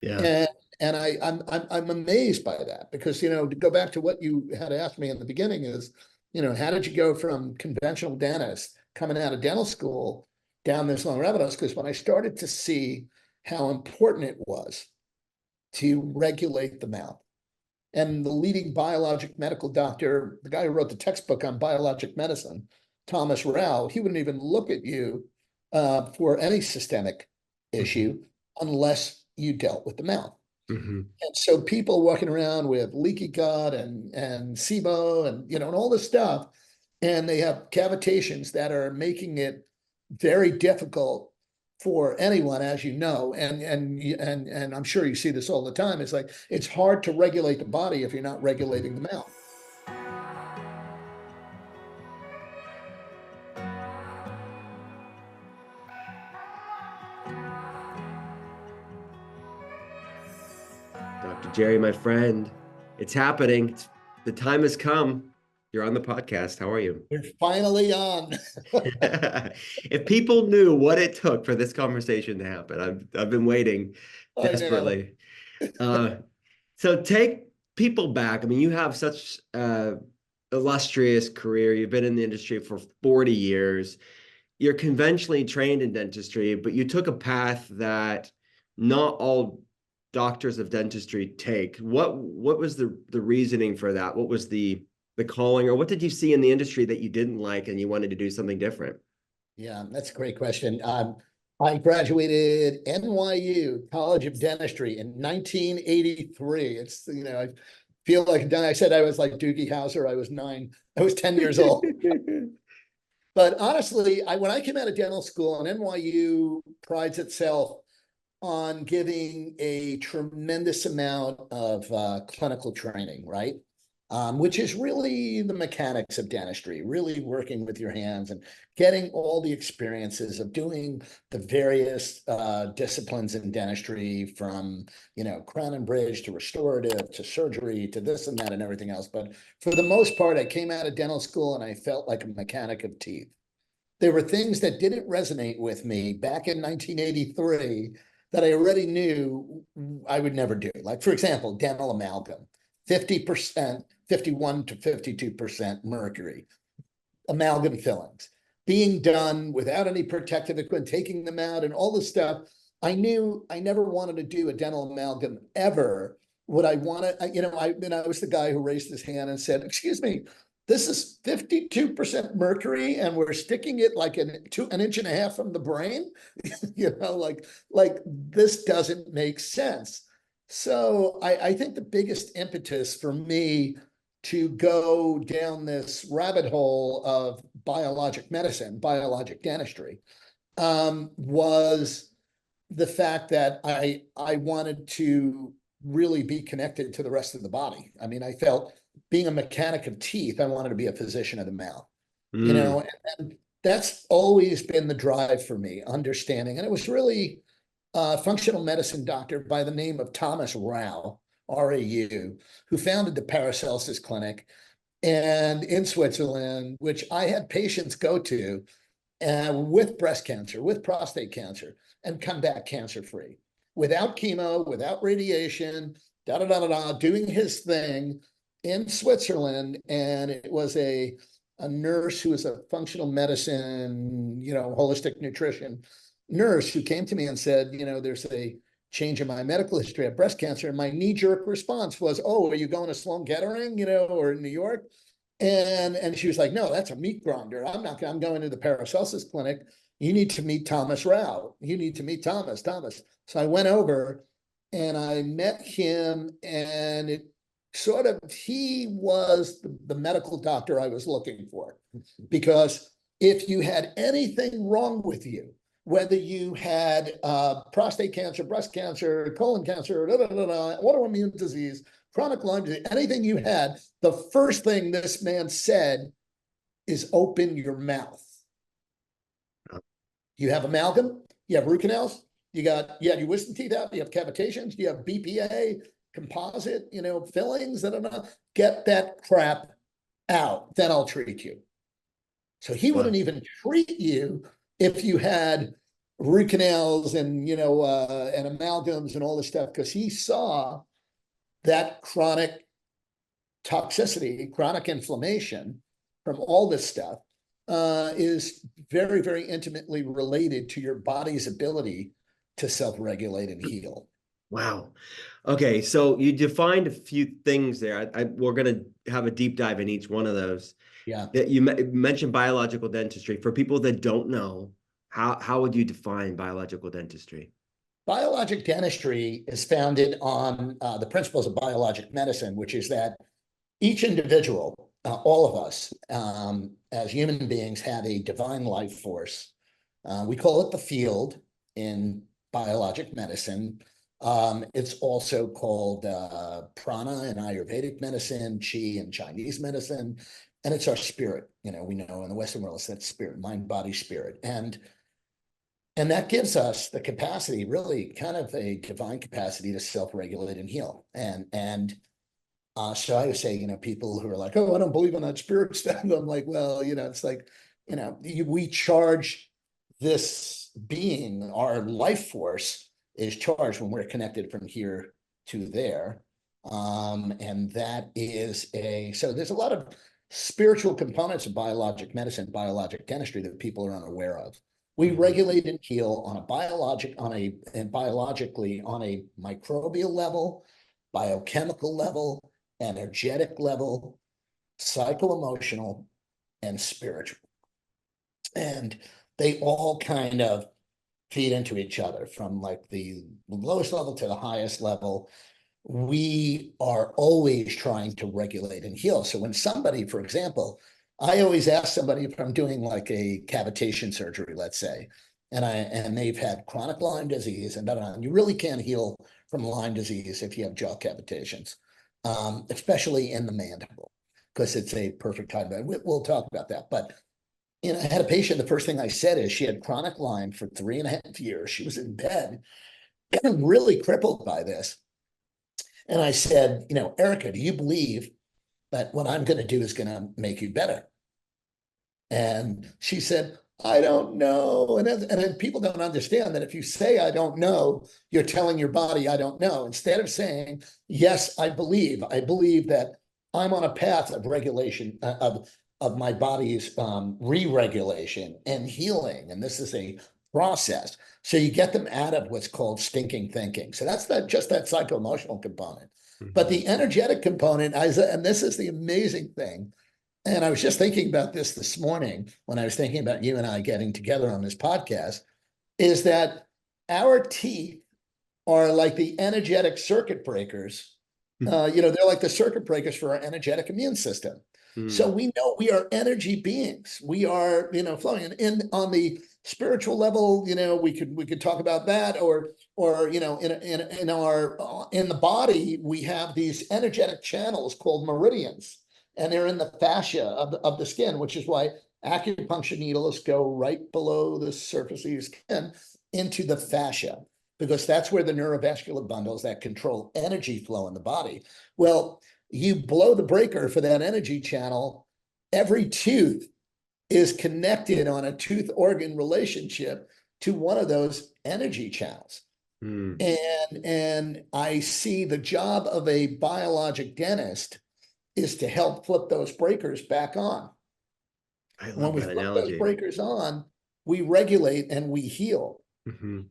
Yeah. And I'm amazed by that because, to go back to what you had asked me in the beginning is, how did you go from conventional dentist coming out of dental school down this long rabbit hole? Because when I started to see how important it was to regulate the mouth, and the leading biologic medical doctor, the guy who wrote the textbook on biologic medicine, Thomas Rao, he wouldn't even look at you for any systemic Hmm. issue unless you dealt with the mouth. Hmm. And so people walking around with leaky gut and SIBO and all this stuff, and they have cavitations that are making it very difficult for anyone, as you know, and I'm sure you see this all the time. It's like it's hard to regulate the body if you're not regulating the mouth. Dr. Gerry, my friend, it's happening. The time has come. You're on the podcast. How are you? We're finally on. If people knew what it took for this conversation to happen, I've been waiting I know. desperately. Uh, so take people back. I mean, you have such illustrious career. You've been in the industry for 40 years. You're conventionally trained in dentistry, but you took a path that not all doctors of dentistry take. What was the reasoning for that? What was the calling, or what did you see in the industry that you didn't like and you wanted to do something different? Yeah, that's a great question. I graduated NYU College of Dentistry in 1983. I feel like I said I was like Doogie Howser. I was 10 years old. But honestly, when I came out of dental school, and NYU prides itself on giving a tremendous amount of clinical training, right? Which is really the mechanics of dentistry, really working with your hands and getting all the experiences of doing the various disciplines in dentistry from, crown and bridge to restorative to surgery to this and that and everything else. But for the most part, I came out of dental school and I felt like a mechanic of teeth. There were things that didn't resonate with me back in 1983 that I already knew I would never do. Like, for example, dental amalgam, 50%, 51 to 52% mercury, amalgam fillings being done without any protective equipment, taking them out and all this stuff. I knew I never wanted to do a dental amalgam ever. What I wanted, I was the guy who raised his hand and said, excuse me, this is 52% mercury and we're sticking it like an inch and a half from the brain. Like this doesn't make sense. So I think the biggest impetus for me to go down this rabbit hole of biologic medicine, biologic dentistry, was the fact that I wanted to really be connected to the rest of the body. I mean, I felt being a mechanic of teeth, I wanted to be a physician of the mouth, Mm. and that's always been the drive for me, understanding. And it was really a functional medicine doctor by the name of Thomas Rau, R-A-U, who founded the Paracelsus Clinic and in Switzerland, which I had patients go to with breast cancer, with prostate cancer, and come back cancer free without chemo, without radiation, da da da da da, doing his thing in Switzerland. And it was a nurse who was a functional medicine, holistic nutrition nurse who came to me and said, there's a change in my medical history of breast cancer. And my knee-jerk response was, oh, are you going to Sloan Kettering, or New York? And she was like, no, that's a meat grinder. I'm going to the Paracelsus clinic. You need to meet Thomas Rao. You need to meet Thomas. So I went over and I met him, and he was the medical doctor I was looking for. Because if you had anything wrong with you, whether you had prostate cancer, breast cancer, colon cancer, autoimmune disease, chronic lung disease, anything you had, the first thing this man said is open your mouth. You have amalgam, you have root canals, you had your wisdom teeth out, you have cavitations, you have BPA, composite, fillings, get that crap out, then I'll treat you. So he Wow. wouldn't even treat you if you had root canals and, and amalgams and all this stuff, because he saw that chronic toxicity, chronic inflammation from all this stuff is very, very intimately related to your body's ability to self-regulate and heal. Wow. Okay, so you defined a few things there. We're going to have a deep dive in each one of those. Yeah. That you mentioned biological dentistry. For people that don't know, how would you define biological dentistry? Biologic dentistry is founded on the principles of biologic medicine, which is that each individual, all of us, as human beings, have a divine life force. We call it the field in biologic medicine. It's also called prana in Ayurvedic medicine, chi in Chinese medicine, and it's our spirit. We know in the Western world, it's that spirit, mind, body, spirit. And that gives us the capacity, really kind of a divine capacity to self-regulate and heal. So I would say, people who are like, oh, I don't believe in that spirit stuff. I'm like, well, it's like, we charge this being, our life force is charged when we're connected from here to there. And that is so there's a lot of spiritual components of biologic medicine, biologic dentistry that people are unaware of. We regulate and heal on a biologically on a microbial level, biochemical level, energetic level, psycho-emotional, and spiritual. And they all kind of feed into each other from like the lowest level to the highest level. We are always trying to regulate and heal. So when somebody, for example, I always ask somebody if I'm doing like a cavitation surgery, let's say, and they've had chronic Lyme disease and you really can't heal from Lyme disease if you have jaw cavitations, especially in the mandible, because it's a perfect time. We'll talk about that. But I had a patient, the first thing I said is she had chronic Lyme for 3.5 years. She was in bed, really crippled by this. And I said, Erica, do you believe that what I'm going to do is going to make you better? And she said, I don't know. And then people don't understand that if you say, I don't know, you're telling your body, I don't know. Instead of saying, yes, I believe that I'm on a path of regulation of my body's re-regulation and healing. And this is a process. So you get them out of what's called stinking thinking. So that's just that psycho-emotional component. But the energetic component, and this is the amazing thing, and I was just thinking about this morning when I was thinking about you and I getting together on this podcast, is that our teeth are like the energetic circuit breakers. They're like the circuit breakers for our energetic immune system. So we know we are energy beings. We are, flowing. And on the spiritual level, we could talk about that, or in the body, we have these energetic channels called meridians, and they're in the fascia of the skin, which is why acupuncture needles go right below the surface of your skin into the fascia, because that's where the neurovascular bundles that control energy flow in the body. Well, you blow the breaker for that energy channel, every tooth is connected on a tooth organ relationship to one of those energy channels. And I see the job of a biologic dentist is to help flip those breakers back on. When we flip those breakers on, we regulate and we heal on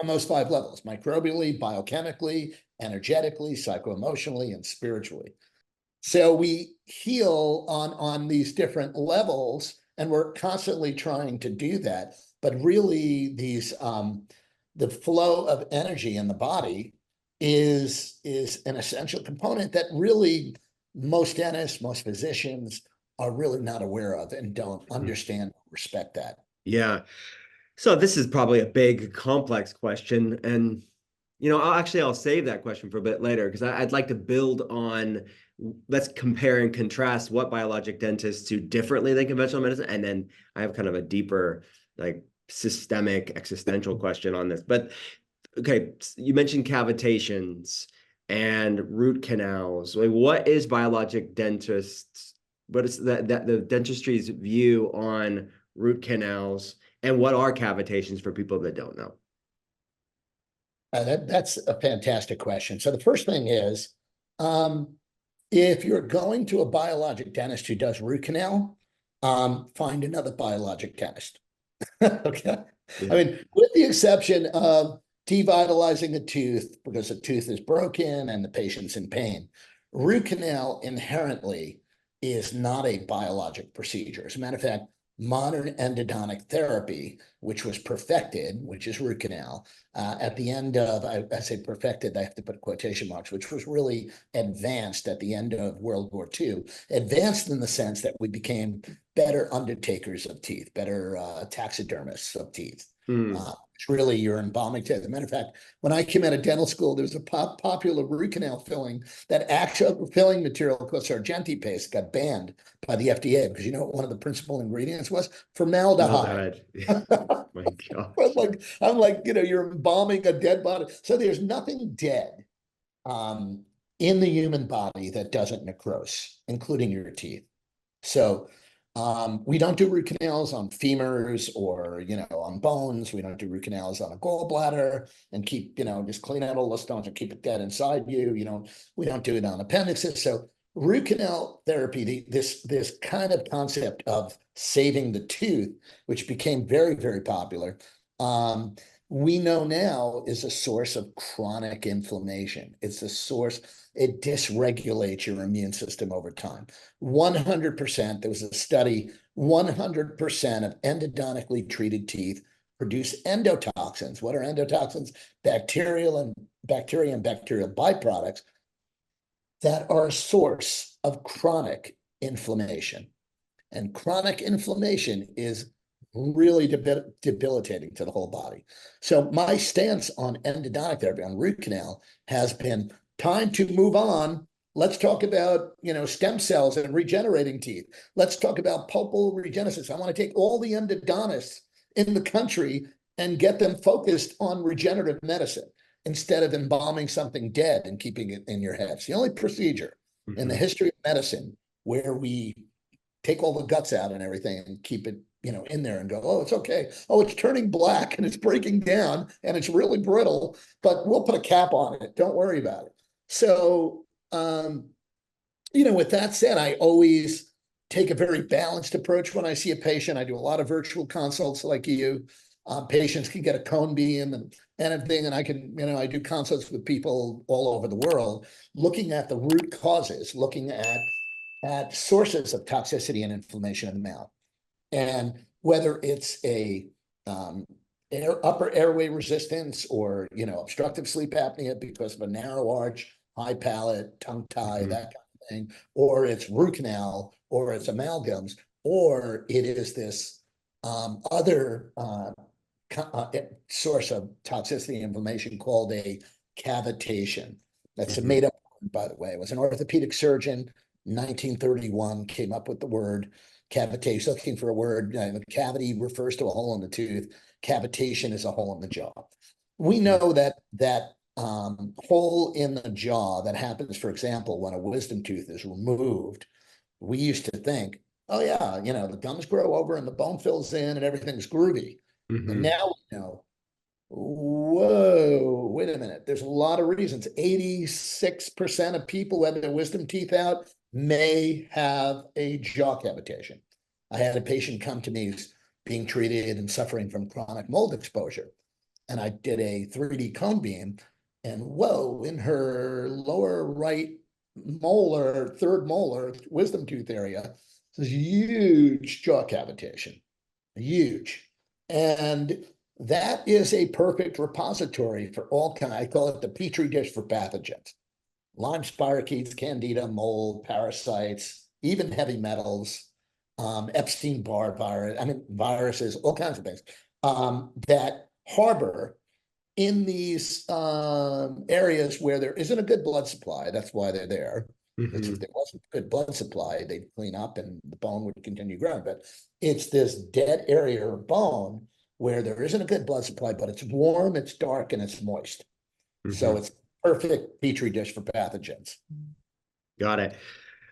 those 5 levels: microbially, biochemically, energetically, psycho-emotionally, and spiritually. So we heal on these different levels, and we're constantly trying to do that. But really, the flow of energy in the body is an essential component that really most dentists, most physicians are really not aware of and don't understand, respect that. Yeah. So this is probably a big, complex question. And, I'll save that question for a bit later, because I'd like to build on, let's compare and contrast what biologic dentists do differently than conventional medicine. And then I have kind of a deeper, like systemic existential question on this. But okay, you mentioned cavitations and root canals. Like, what is biologic dentists? What is the dentistry's view on root canals And what are cavitations for people that don't know? That's a fantastic question. So the first thing is, um, if you're going to a biologic dentist who does root canal, find another biologic dentist. Okay. I Yeah. mean, with the exception of devitalizing a tooth because the tooth is broken and the patient's in pain, root canal inherently is not a biologic procedure. As a matter of fact, modern endodontic therapy, which was perfected, which is root canal, at the end of, I say perfected, I have to put quotation marks, which was really advanced at the end of World War II, advanced in the sense that we became better undertakers of teeth, better taxidermists of teeth. Mm. It's really your embalming teeth. As a matter of fact, when I came out of dental school, there was a popular root canal filling that actual filling material called Sargenti paste got banned by the FDA because you know what one of the principal ingredients was? Formaldehyde. Formaldehyde. My I'm gosh. like, you're embalming a dead body. So there's nothing dead um, in the human body that doesn't necrose, including your teeth. So we don't do root canals on femurs or, on bones. We don't do root canals on a gallbladder and keep, just clean out all the stones and keep it dead inside you. We don't do it on appendixes. So root canal therapy, this kind of concept of saving the tooth, which became very, very popular, we know now is a source of chronic inflammation. It's a source, it dysregulates your immune system over time. 100%, there was a study, 100% of endodontically treated teeth produce endotoxins. What are endotoxins? Bacteria and bacterial byproducts that are a source of chronic inflammation. And chronic inflammation is really debilitating to the whole body. So my stance on endodontic therapy, on root canal, has been time to move on. Let's talk about, stem cells and regenerating teeth. Let's talk about pulpal regenesis. I want to take all the endodontists in the country and get them focused on regenerative medicine instead of embalming something dead and keeping it in your head. It's the only procedure in the history of medicine where we take all the guts out and everything and keep it, in there and go, oh, it's okay. Oh, it's turning black and it's breaking down and it's really brittle, but we'll put a cap on it. Don't worry about it. So, with that said, I always take a very balanced approach when I see a patient. I do a lot of virtual consults like you. Patients can get a cone beam and everything, and I can, I do consults with people all over the world, looking at the root causes, looking at sources of toxicity and inflammation in the mouth. And whether it's a upper airway resistance or, obstructive sleep apnea because of a narrow arch, high palate, tongue tie, that kind of thing, or it's root canal, or it's amalgams, or it is this other source of toxicity and inflammation called a cavitation. That's a made up word, by the way. It was an orthopedic surgeon, 1931, came up with the word cavitation, looking for a word. Cavity refers to a hole in the tooth. Cavitation is a hole in the jaw. We know that hole in the jaw that happens, for example, when a wisdom tooth is removed. We used to think, oh yeah, the gums grow over and the bone fills in and everything's groovy. And now we know, whoa, wait a minute. There's a lot of reasons. 86% of people who have their wisdom teeth out may have a jaw cavitation. I had a patient come to me being treated and suffering from chronic mold exposure. And I did a 3D cone beam, and whoa, in her lower right molar, third molar, wisdom tooth area, this huge jaw cavitation, huge. And that is a perfect repository for all kinds. I call it the petri dish for pathogens. Lyme spirochetes, candida, mold, parasites, even heavy metals, Epstein-Barr virus, viruses, all kinds of things that harbor in these areas where there isn't a good blood supply. That's why they're there. Because if there wasn't good blood supply, they'd clean up and the bone would continue growing. But it's this dead area of bone where there isn't a good blood supply, but it's warm, it's dark, and it's moist. So it's perfect petri dish for pathogens. Got it.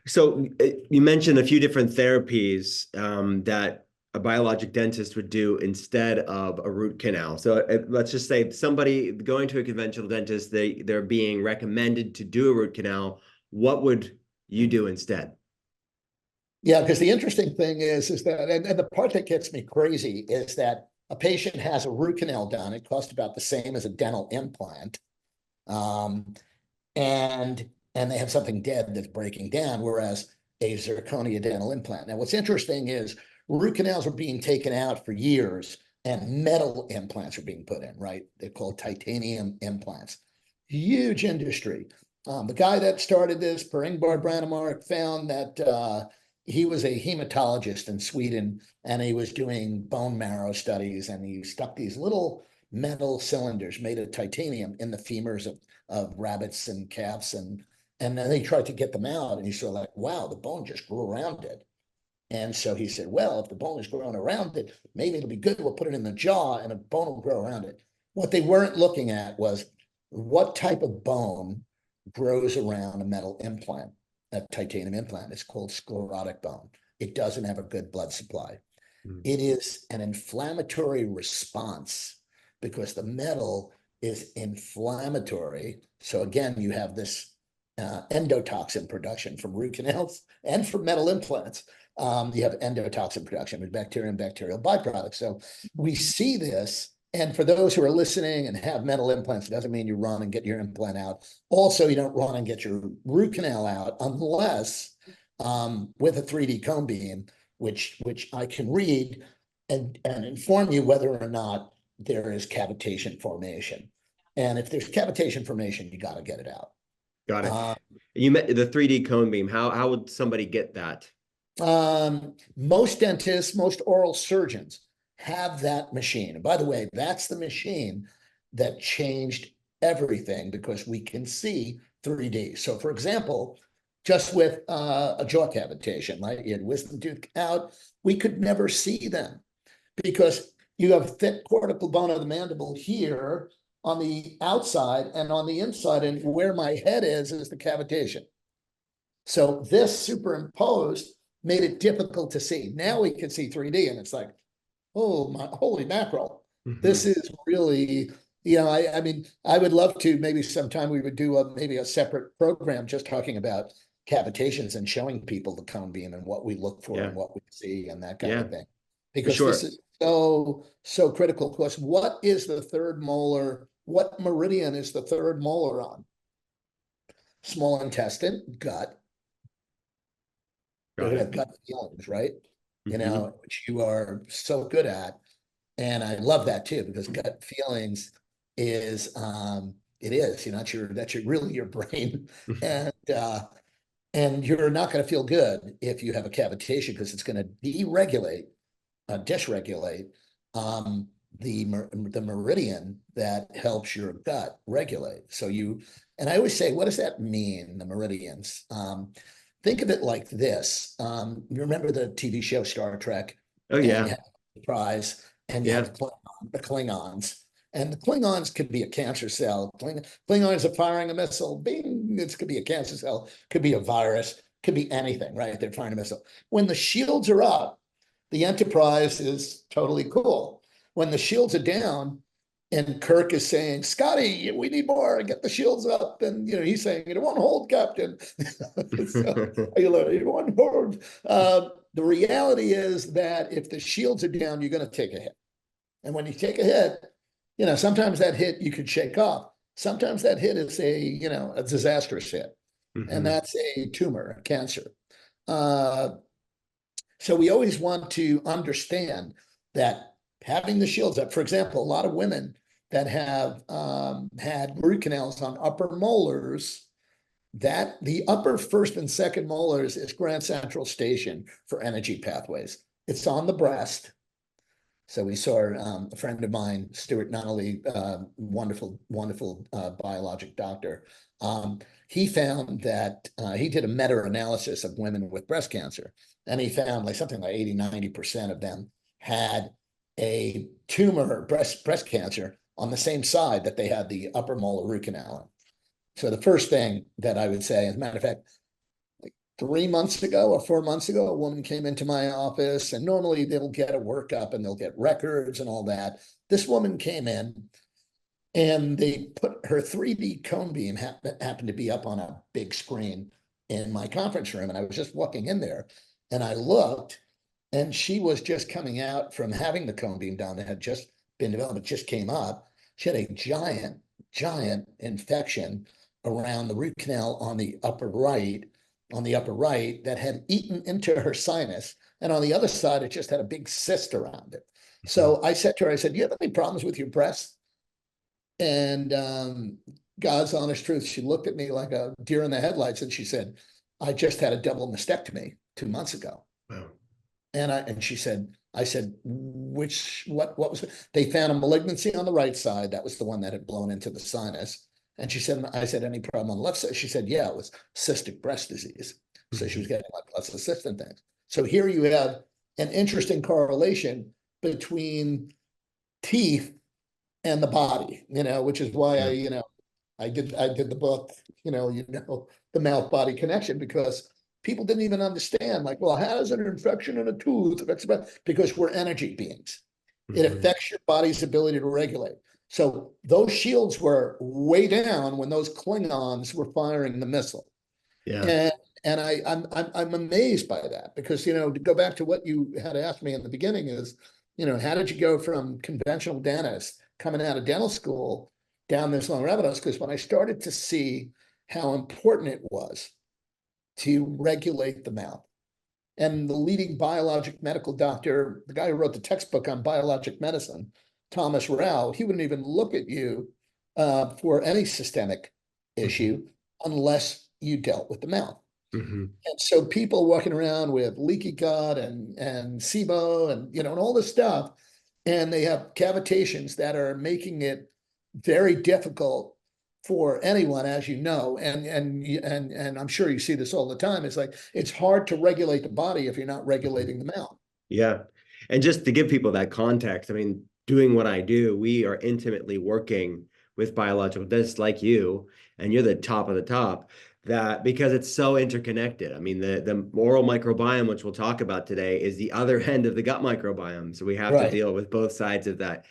So you mentioned a few different therapies that a biologic dentist would do instead of a root canal? So let's just say somebody going to a conventional dentist, they're being recommended to do a root canal. What would you do instead? Yeah, because the interesting thing is that, and the part that gets me crazy is that a patient has a root canal done. It costs about the same as a dental implant. Um, and they have something dead that's breaking down, whereas a zirconia dental implant. Now, what's interesting is root canals were being taken out for years and metal implants are being put in, right? They're called titanium implants. Huge industry. The guy that started this, Per Ingvar Brannemark, found that he was a hematologist in Sweden and he was doing bone marrow studies and he stuck these little metal cylinders made of titanium in the femurs of rabbits and calves and then they tried to get them out and he saw like, wow, the bone just grew around it. And so he said, well, if the bone is growing around it, maybe it'll be good. We'll put it in the jaw and a bone will grow around it. What they weren't looking at was what type of bone grows around a metal implant, a titanium implant. It's called sclerotic bone. It doesn't have a good blood supply. It is an inflammatory response because the metal is inflammatory. So again, you have this endotoxin production from root canals and from metal implants. You have endotoxin production with bacteria and bacterial byproducts. So we see this. And for those who are listening and have metal implants, it doesn't mean you run and get your implant out. Also, you don't run and get your root canal out unless with a 3D cone beam, which I can read and inform you whether or not there is cavitation formation. And if there's cavitation formation, you got to get it out. Got it. You met the 3D cone beam. How would somebody get that? Most dentists, most oral surgeons have that machine. And by the way, that's the machine that changed everything because we can see 3D. So for example, just with a jaw cavitation, right? You had wisdom tooth out, we could never see them because you have thick cortical bone of the mandible here on the outside and on the inside, and where my head is the cavitation. So this superimposed made it difficult to see. Now we can see 3D and it's like, oh my, holy mackerel. This is really, I mean, I would love to, maybe sometime we would do maybe a separate program just talking about cavitations and showing people the cone beam and what we look for and what we see and that kind of thing. Because this is so critical. Because what is the third molar? What meridian is the third molar on? Small intestine, gut. They're gonna have gut feelings, right? Which you are so good at. And I love that too, because gut feelings is that's really your brain. And you're not going to feel good if you have a cavitation because it's going to dysregulate the meridian that helps your gut regulate. So and I always say, what does that mean, the meridians? Think of it like this. You remember the TV show Star Trek? Oh, yeah. And you have the prize, and you have the Klingons. And the Klingons could be a cancer cell. Klingons are firing a missile. Bing, it could be a cancer cell. Could be a virus. Could be anything, right? They're firing a missile. When the shields are up, the Enterprise is totally cool. When the shields are down, and Kirk is saying, Scotty, we need more, get the shields up. And, he's saying, it won't hold, Captain. It won't hold. The reality is that if the shields are down, you're going to take a hit. And when you take a hit, sometimes that hit you could shake off. Sometimes that hit is a disastrous hit. And that's a tumor, a cancer. So we always want to understand that having the shields up, for example, a lot of women that have had root canals on upper molars, that the upper first and second molars is Grand Central Station for energy pathways. It's on the breast. So we saw a friend of mine, Stuart Nunnally, wonderful biologic doctor. He found that he did a meta-analysis of women with breast cancer, and he found like something like 80–90% of them had a tumor, breast cancer, on the same side that they had the upper molar root canal. So the first thing that I would say, as a matter of fact, 3 months ago or 4 months ago, a woman came into my office, and normally they'll get a workup and they'll get records and all that. This woman came in and they put her 3D cone beam happened to be up on a big screen in my conference room. And I was just walking in there and I looked, and she was just coming out from having the cone beam done. It had just been developed, it just came up. She had a giant infection around the root canal on the upper right, that had eaten into her sinus. And on the other side, it just had a big cyst around it. So I said to her, I said, "Do you have any problems with your breast?" And God's honest truth, she looked at me like a deer in the headlights, and she said, "I just had a double mastectomy 2 months ago." Wow. And she said, I said, what was it? They found a malignancy on the right side. That was the one that had blown into the sinus. And she said, I said, "Any problem on the left side?" She said, "Yeah, it was cystic breast disease." So she was getting like lots of cysts and things. So here you have an interesting correlation between teeth and the body, which is why I did the book, the mouth body connection, because people didn't even understand, like, well, how does an infection in a tooth affect? Because we're energy beings. It affects your body's ability to regulate. So those shields were way down when those Klingons were firing the missile. Yeah. And I'm amazed by that, because, to go back to what you had asked me in the beginning is, how did you go from conventional dentist coming out of dental school down this long rabbit hole? Because when I started to see how important it was to regulate the mouth, and the leading biologic medical doctor, the guy who wrote the textbook on biologic medicine, Thomas Rao, he wouldn't even look at you for any systemic issue unless you dealt with the mouth. And so people walking around with leaky gut and SIBO and all this stuff, and they have cavitations that are making it very difficult for anyone, as you know, and I'm sure you see this all the time. It's like, it's hard to regulate the body if you're not regulating the mouth. Yeah. And just to give people that context, I mean, doing what I do, we are intimately working with biological dentists like you, and you're the top of the top, that because it's so interconnected. I mean, the oral microbiome, which we'll talk about today, is the other end of the gut microbiome. So we have to deal with both sides of that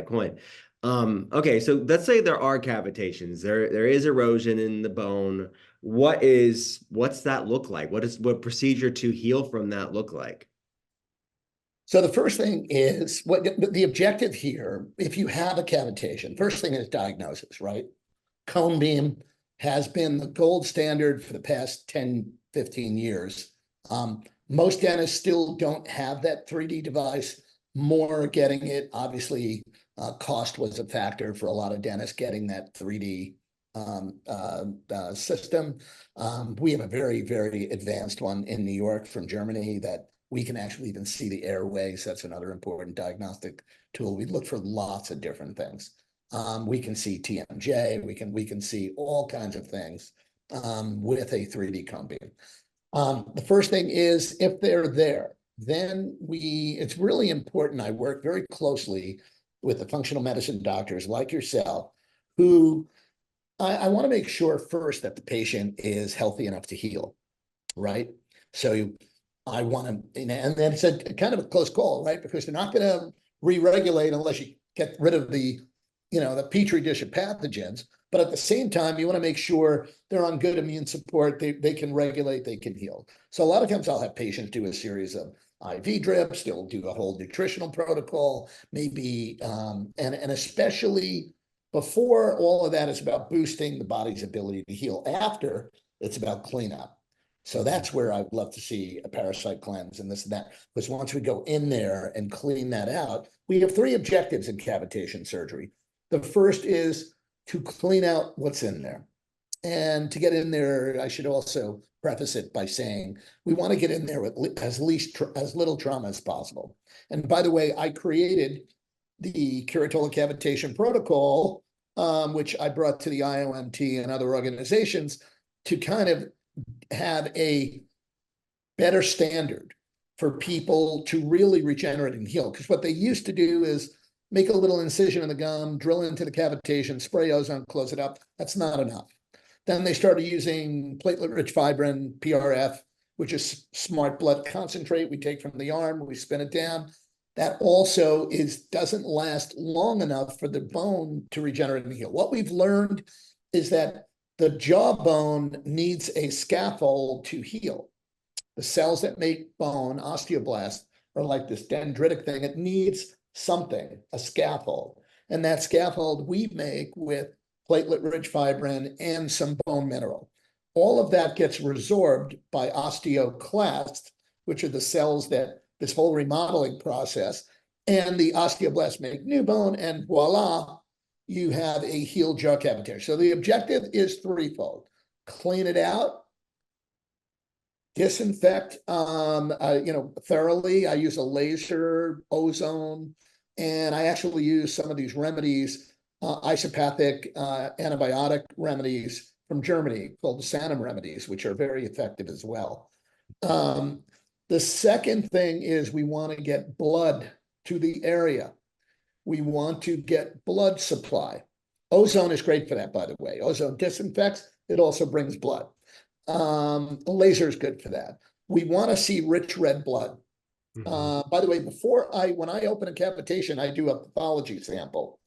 coin. Okay, so let's say there are cavitations. There is erosion in the bone. What's that look like? What procedure to heal from that look like? So the first thing is, what the objective here, if you have a cavitation, first thing is diagnosis, right? Cone beam has been the gold standard for the past 10, 15 years. Most dentists still don't have that 3D device. More getting it, obviously, cost was a factor for a lot of dentists getting that 3D system. We have a very, very advanced one in New York from Germany that we can actually even see the airways. That's another important diagnostic tool. We look for lots of different things. We can see TMJ. We can see all kinds of things with a 3D cone beam. The first thing is, if they're there, then it's really important. I work very closely with the functional medicine doctors like yourself, who I want to make sure first that the patient is healthy enough to heal, right? So I want to, and then it's a kind of a close call, right? Because they're not going to re-regulate unless you get rid of the petri dish of pathogens. But at the same time, you want to make sure they're on good immune support. They can regulate, they can heal. So a lot of times I'll have patients do a series of IV drips. They'll do a whole nutritional protocol, maybe, and especially before all of that, it's about boosting the body's ability to heal. After, it's about cleanup. So that's where I'd love to see a parasite cleanse and this and that. Because once we go in there and clean that out, we have 3 objectives in cavitation surgery. The first is to clean out what's in there. And to get in there, I should also preface it by saying we want to get in there with as little trauma as possible. And by the way, I created the Curatola cavitation protocol, which I brought to the IOMT and other organizations to kind of have a better standard for people to really regenerate and heal. Because what they used to do is make a little incision in the gum, drill into the cavitation, spray ozone, close it up. That's not enough. Then they started using platelet-rich fibrin, PRF, which is smart blood concentrate we take from the arm, we spin it down. That also doesn't last long enough for the bone to regenerate and heal. What we've learned is that the jawbone needs a scaffold to heal. The cells that make bone, osteoblasts, are like this dendritic thing. It needs something, a scaffold. And that scaffold we make with platelet-rich fibrin and some bone mineral. All of that gets resorbed by osteoclasts, which are the cells that this whole remodeling process, and the osteoblasts make new bone, and voila, you have a healed jaw cavity. So the objective is threefold: clean it out, disinfect, thoroughly. I use a laser, ozone, and I actually use some of these remedies, isopathic antibiotic remedies from Germany called the Sanum remedies, which are very effective as well. The second thing is we want to get blood to the area. We want to get blood supply. Ozone is great for that, by the way. Ozone disinfects, it also brings blood. Laser is good for that. We want to see rich red blood. By the way, when I open a cavitation, I do a pathology sample.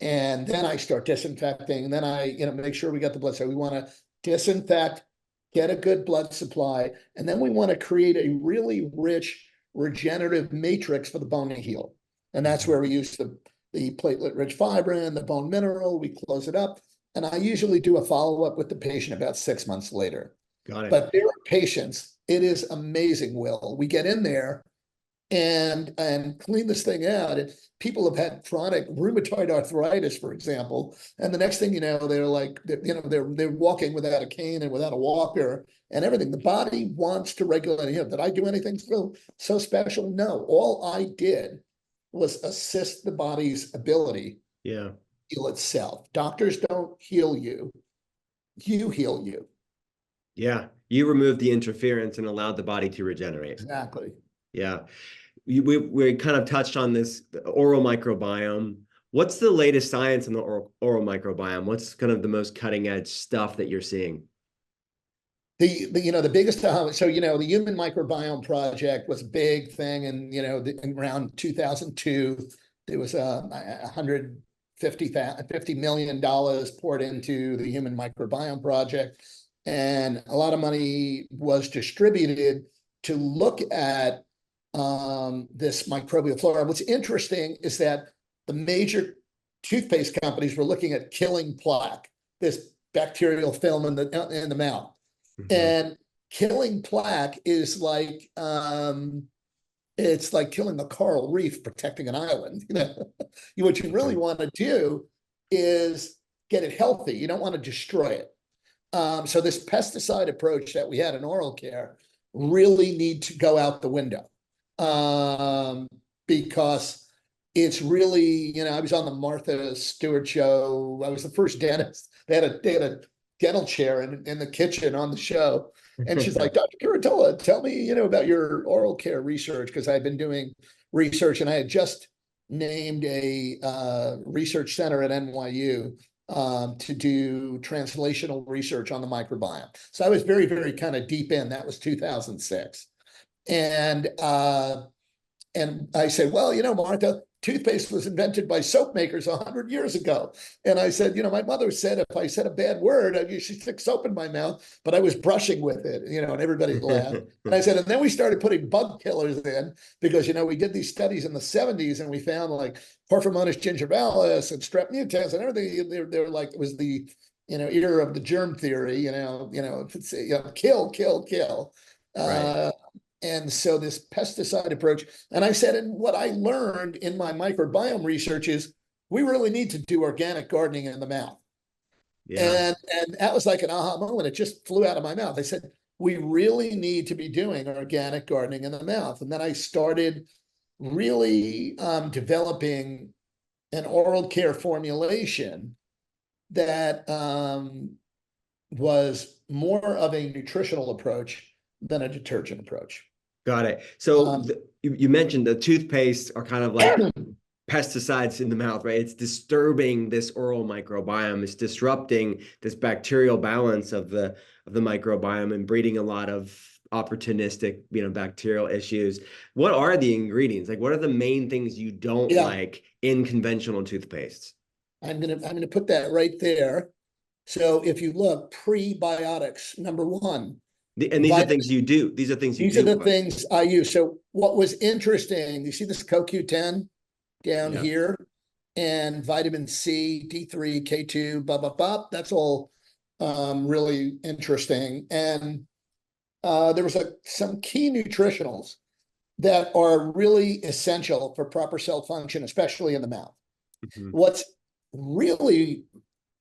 And then I start disinfecting, and then I make sure we got the blood. So we want to disinfect, get a good blood supply, and then we want to create a really rich regenerative matrix for the bone to heal. And that's where we use the platelet-rich fibrin, the bone mineral, we close it up. And I usually do a follow-up with the patient about 6 months later. Got it. But there are patients, it is amazing, Will. We get in there and clean this thing out. And people have had chronic rheumatoid arthritis, for example. And the next thing you know, they're like, they're walking without a cane and without a walker and everything. The body wants to regulate. Did I do anything so special? No. All I did was assist the body's ability to heal itself. Doctors don't heal you. You heal you. Yeah. You removed the interference and allowed the body to regenerate. Exactly. Yeah. We kind of touched on this oral microbiome. What's the latest science in the oral microbiome? What's kind of the most cutting edge stuff that you're seeing? The biggest, so the Human Microbiome Project was a big thing, and in around 2002 there was $150 million poured into the Human Microbiome Project, and a lot of money was distributed to look at this microbial flora. What's interesting is that the major toothpaste companies were looking at killing plaque, this bacterial film in the mouth. And killing plaque is like it's like killing a coral reef, protecting an island. What you really want to do is get it healthy. You don't want to destroy it. So this pesticide approach that we had in oral care really need to go out the window, because it's really, I was on the Martha Stewart show. I was the first dentist. They had a dental chair in the kitchen on the show. And she's like, Dr. Curatola, tell me, about your oral care research, because I had been doing research and I had just named a research center at NYU to do translational research on the microbiome. So I was very, very kind of deep in. That was 2006. And I said, well, Martha, toothpaste was invented by soap makers 100 years ago. And I said, my mother said if I said a bad word, she'd stick soap in my mouth, but I was brushing with it, and everybody laughed. And I said, and then we started putting bug killers in, because, we did these studies in the 70s and we found like Porphyromonas gingivalis and strep mutans and everything. They're like, it was the, era of the germ theory, kill. Right. And so this pesticide approach, and I said, and what I learned in my microbiome research is we really need to do organic gardening in the mouth. Yeah. And that was like an aha moment. It just flew out of my mouth. I said, we really need to be doing organic gardening in the mouth. And then I started really developing an oral care formulation that was more of a nutritional approach than a detergent approach. Got it. So you mentioned the toothpaste are kind of like pesticides in the mouth, right? It's disturbing this oral microbiome. It's disrupting this bacterial balance of the microbiome and breeding a lot of opportunistic, bacterial issues. What are the ingredients? Like, what are the main things you don't Yeah, like in conventional toothpastes? I'm gonna put that right there. So if you look, prebiotics, number one, And these are vitamin. things you do. These are things you These are do the put. things I use. So what was interesting, you see this CoQ10 down Yeah. here, and vitamin C, D3, K2, blah, blah, blah. That's all really interesting. And there was some key nutritionals that are really essential for proper cell function, especially in the mouth. Mhm. What's really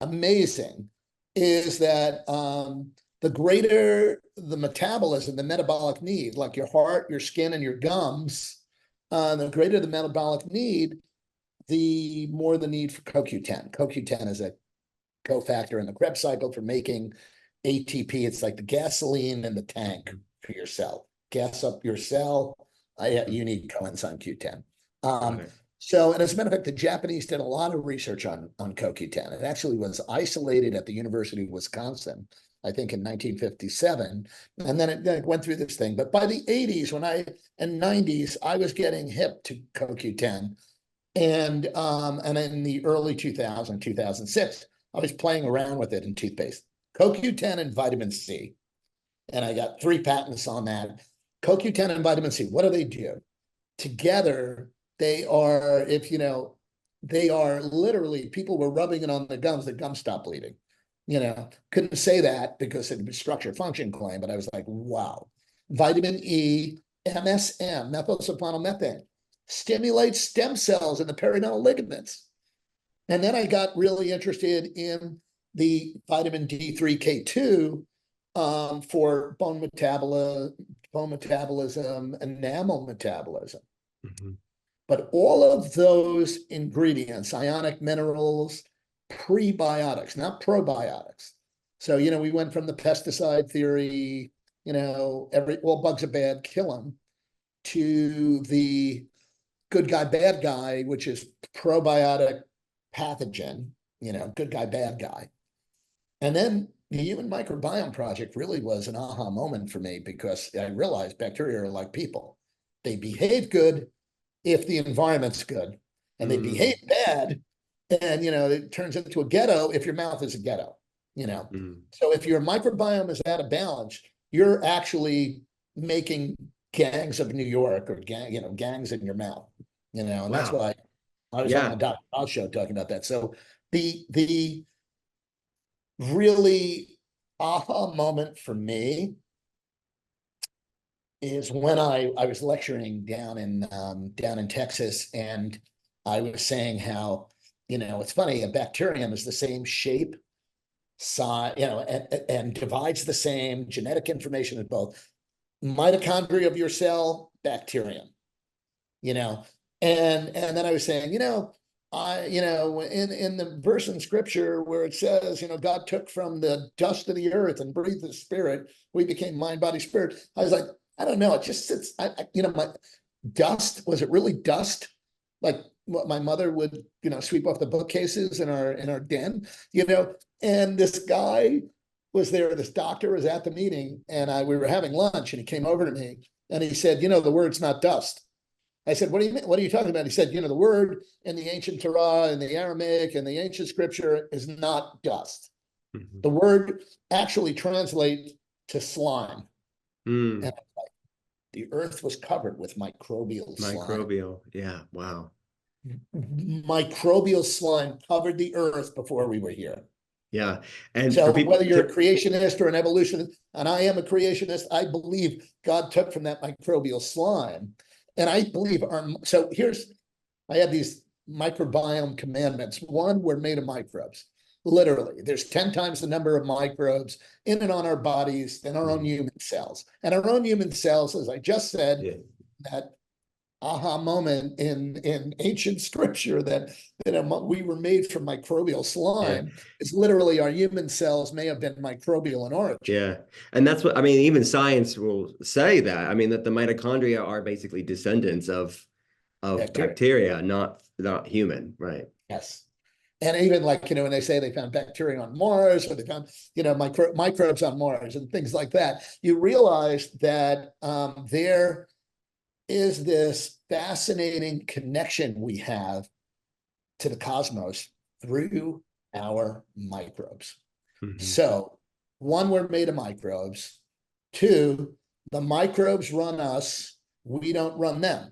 amazing is that the greater the metabolism, the metabolic need, like your heart, your skin, and your gums, the greater the metabolic need, the more the need for CoQ10. CoQ10 is a cofactor in the Krebs cycle for making ATP. It's like the gasoline in the tank for your cell. Gas up your cell. You need coenzyme Q10. Got it. So, and as a matter of fact, the Japanese did a lot of research on CoQ10. It actually was isolated at the University of Wisconsin, I think in 1957. And then it went through this thing. But by the 80s, and 90s, I was getting hip to CoQ10. And in the early 2000, 2006, I was playing around with it in toothpaste. CoQ10 and vitamin C. And I got 3 patents on that. CoQ10 and vitamin C, what do they do? Together, they are, they are literally, people were rubbing it on the gums stopped bleeding. Couldn't say that because it was structure function claim, but I was like, wow. Vitamin E, MSM, methylsulfonomethane, stimulates stem cells in the periodontal ligaments. And then I got really interested in the vitamin D3K2 for bone metabolism, enamel metabolism. Mhm. But all of those ingredients, ionic minerals, prebiotics, not probiotics. So, we went from the pesticide theory, all bugs are bad, kill them, to the good guy, bad guy, which is probiotic pathogen, good guy, bad guy. And then the Human Microbiome Project really was an aha moment for me because I realized bacteria are like people. They behave good if the environment's good, and they behave bad, and it turns into a ghetto if your mouth is a ghetto. Mm. So if your microbiome is out of balance, you're actually making gangs of New York or gangs in your mouth. And that's Wow. why I was on the Yeah. Dr. Oz show talking about that. So the really aha moment for me is when I was lecturing down in Texas, and I was saying how it's funny, a bacterium is the same shape, size, and divides the same genetic information as both mitochondria of your cell, bacterium. you know. And then I was saying, in the verse in scripture where it says, God took from the dust of the earth and breathed the spirit, we became mind, body, spirit. I was like, I don't know. It just sits, my dust, was it really dust? Like what my mother would, sweep off the bookcases in our den, and this guy was there, this doctor was at the meeting, and we were having lunch, and he came over to me and he said, the word's not dust. I said, what do you mean? What are you talking about? He said, the word in the ancient Torah and the Aramaic and the ancient scripture is not dust. Mhm. The word actually translates to slime. Mm. And the earth was covered with microbial slime. Microbial. Yeah. Wow. Microbial slime covered the earth before we were here. Yeah. And for So people whether you're a to, creationist or an evolutionist, and I am a creationist, I believe God took from that microbial slime. And I believe I have these microbiome commandments. One, we're made of microbes. Literally, there's 10 times the number of microbes in and on our bodies than our own human cells. And our own human cells, as I just said, yeah. that aha moment in ancient scripture that we were made from microbial Yeah. slime is literally our human cells may have been microbial in origin. Yeah. And that's what I mean, even science will say that. I mean, that the mitochondria are basically descendants of Bacteria. bacteria, not human, right? Yes. And even like, when they say they found bacteria on Mars, or they found, microbes on Mars and things like that, you realize that there is this fascinating connection we have to the cosmos through our microbes. Mhm. So, one, we're made of microbes. Two, the microbes run us, we don't run them.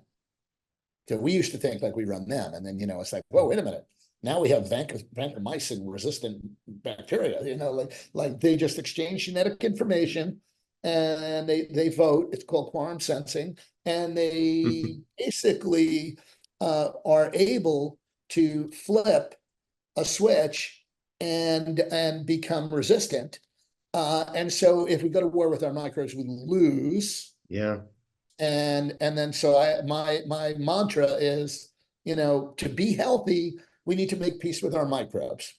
So we used to think like we run them, and then it's like, whoa, wait a minute. Now we have vancomycin resistant bacteria. Like they just exchange genetic information, and they vote. It's called quorum sensing, and they basically are able to flip a switch and become resistant. And so if we go to war with our microbes, we lose. Yeah. And then so my mantra is, to be healthy, we need to make peace with our microbes.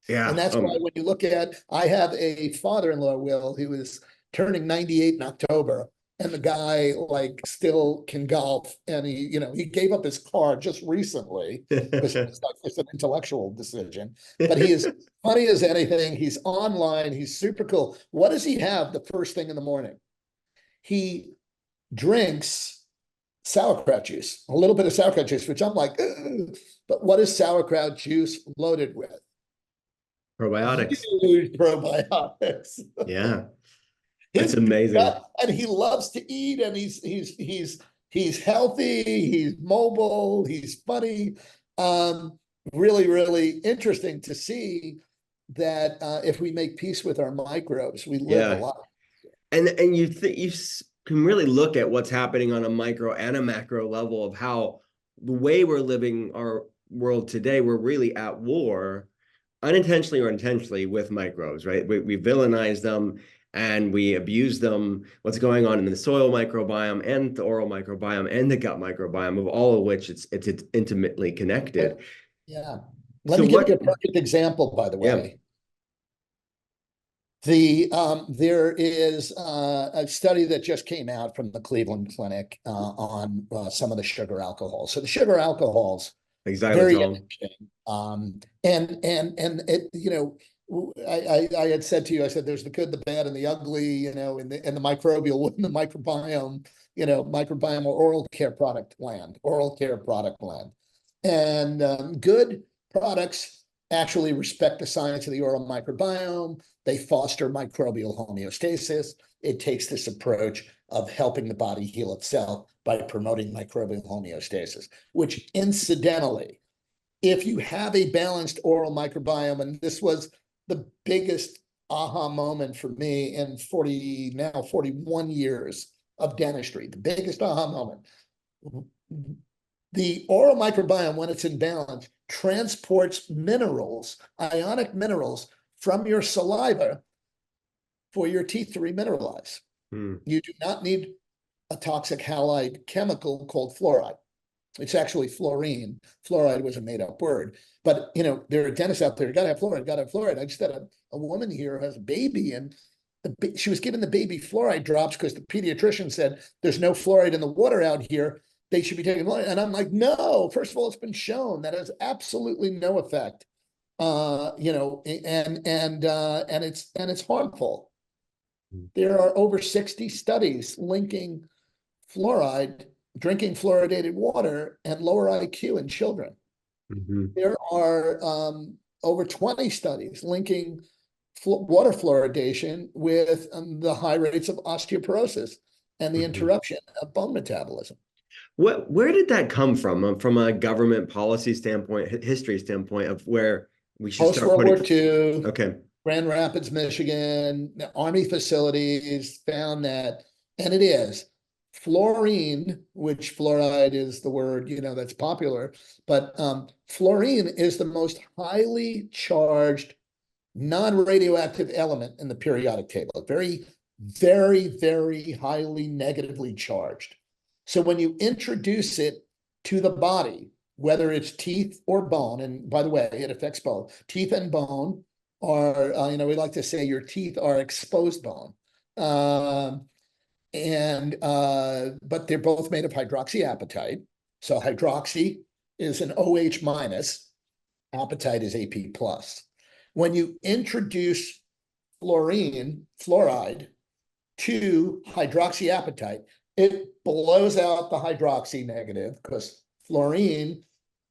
And Yeah. that's why when you look at, I have a father-in-law, Will, who is turning 98 in October, and the guy like still can golf, and he gave up his car just recently because it's like it's an intellectual decision. But he is funny as anything. He's online. He's super cool. What does he have the first thing in the morning? He drinks sauerkraut juice, a little bit of sauerkraut juice, which I'm like, ugh. But what is sauerkraut juice loaded with? Probiotics. Huge probiotics. Yeah. That's His amazing. gut, and he loves to eat, and he's healthy, he's mobile, he's funny. Really, really interesting to see that if we make peace with our microbes, we live a Yeah. lot. And you think can really look at what's happening on a micro and a macro level of how the way we're living our world today, we're really at war, unintentionally or intentionally, with microbes, right? We villainize them and we abuse them. What's going on in the soil microbiome and the oral microbiome and the gut microbiome, of all of which it's intimately connected. Yeah. Let So me give you what? a perfect example, by the Yeah, way. There is a study that just came out from the Cleveland Clinic on some of the sugar alcohols. So the sugar alcohols, very xylitol. interesting. And it, I had said to you, I said there's the good, the bad, and the ugly, in the microbial, in the microbiome, microbiome or oral care product land. And good products actually respect the science of the oral microbiome. They foster microbial homeostasis. It takes this approach of helping the body heal itself by promoting microbial homeostasis, which incidentally, if you have a balanced oral microbiome, and this was the biggest aha moment for me in 41 years of dentistry, the biggest aha moment. The oral microbiome, when it's in balance, transports minerals, ionic minerals, from your saliva for your teeth to remineralize. You do not need a toxic halide chemical called fluoride. It's actually fluorine. Fluoride was a made-up word. But, there are dentists out there, you got to have fluoride, got to have fluoride. I just had a woman here who has a baby, and she was given the baby fluoride drops because the pediatrician said there's no fluoride in the water out here. They should be taking fluoride. And I'm like, no, first of all, it's been shown that has absolutely no effect. And it's harmful. There are over 60 studies linking fluoride, drinking fluoridated water, and lower IQ in children. There are over 20 studies linking water fluoridation with the high rates of osteoporosis and the interruption of bone metabolism. Where did that come from a government policy standpoint, history standpoint, of where we should Post start World War putting? II, Okay. Grand Rapids, Michigan, the Army facilities found that, and it is fluorine, which fluoride is the word, that's popular, but fluorine is the most highly charged non-radioactive element in the periodic table. Very, very, very highly negatively charged. So when you introduce it to the body, whether it's teeth or bone, and by the way, it affects both teeth and bone, are, we like to say your teeth are exposed bone. But they're both made of hydroxyapatite. So hydroxy is an OH minus. appetite is AP plus. When you introduce fluoride to hydroxyapatite, it blows out the hydroxy negative because fluorine,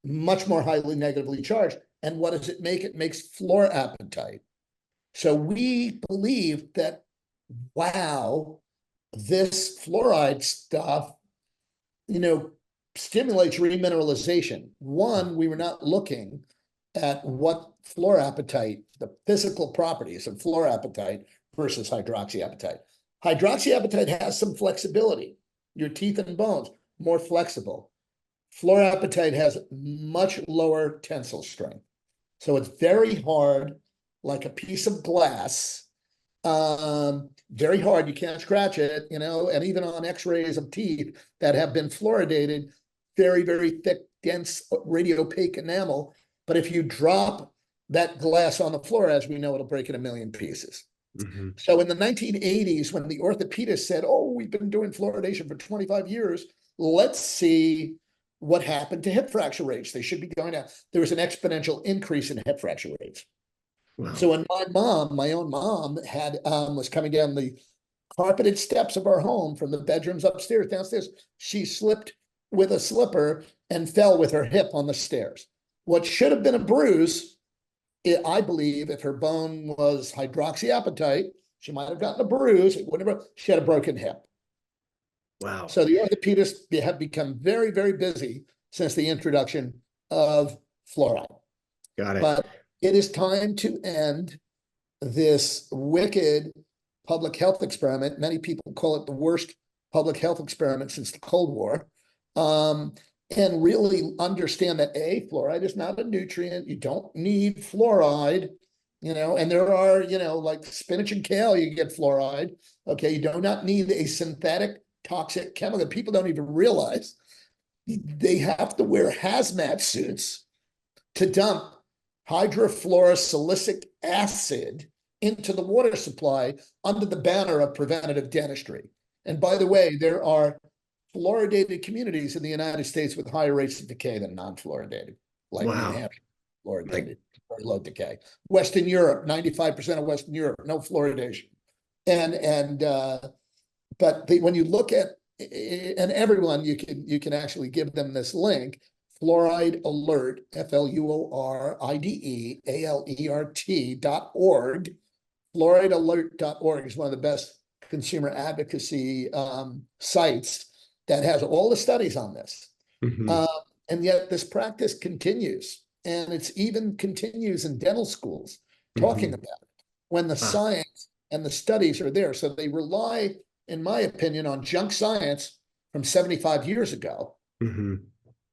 much more highly negatively charged. And what does it make? It makes fluorapatite. So we believe that, wow, this fluoride stuff, stimulates remineralization. One, we were not looking at what fluorapatite, the physical properties of fluorapatite versus hydroxyapatite. Hydroxyapatite has some flexibility. Your teeth and bones, more flexible. Fluorapatite has much lower tensile strength. So it's very hard, like a piece of glass, very hard. You can't scratch it, and even on x-rays of teeth that have been fluoridated, very, very thick, dense, radiopaque enamel. But if you drop that glass on the floor, as we know, it'll break in a million pieces. Mm-hmm. So in the 1980s, when the orthopedist said, oh, we've been doing fluoridation for 25 years, let's see what happened to hip fracture rates. They should be going down. There was an exponential increase in hip fracture rates. Wow. So when my own mom was coming down the carpeted steps of our home from the bedrooms upstairs, downstairs, she slipped with a slipper and fell with her hip on the stairs. What should have been a bruise, I believe, if her bone was hydroxyapatite, she might have gotten a bruise. She had a broken hip. Wow. So the orthopedists have become very, very busy since the introduction of fluoride. Got it. But it is time to end this wicked public health experiment. Many people call it the worst public health experiment since the Cold War. And really understand that fluoride is not a nutrient. You don't need fluoride, and there are, like spinach and kale, you get fluoride. Okay, you do not need a synthetic toxic chemical that people don't even realize. They have to wear hazmat suits to dump hydrofluorosilicic acid into the water supply under the banner of preventative dentistry. And by the way, there are fluoridated communities in the United States with higher rates of decay than non-fluoridated, like New Hampshire, fluoridated, very low decay. Western Europe, 95% of Western Europe, no fluoridation. But when you look at, and everyone, you can actually give them this link, Fluoride Alert, FLUORIDEALERT.org. Fluoridealert.org is one of the best consumer advocacy sites that has all the studies on this. Mm-hmm. And yet this practice continues, and it's even continues in dental schools talking about it when the science and the studies are there. So they rely, in my opinion, on junk science from 75 years ago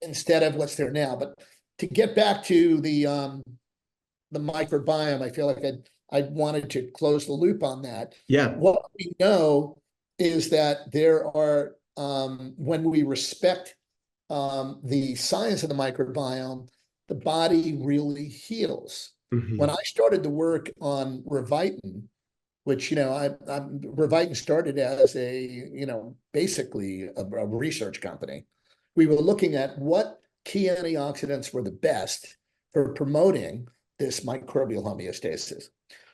instead of what's there now. But to get back to the microbiome, I feel like I wanted to close the loop on that. Yeah. What we know is that there are, when we respect the science of the microbiome, the body really heals. When I started to work on Revitin, which, Revitin started as basically a research company. We were looking at what key antioxidants were the best for promoting this microbial homeostasis.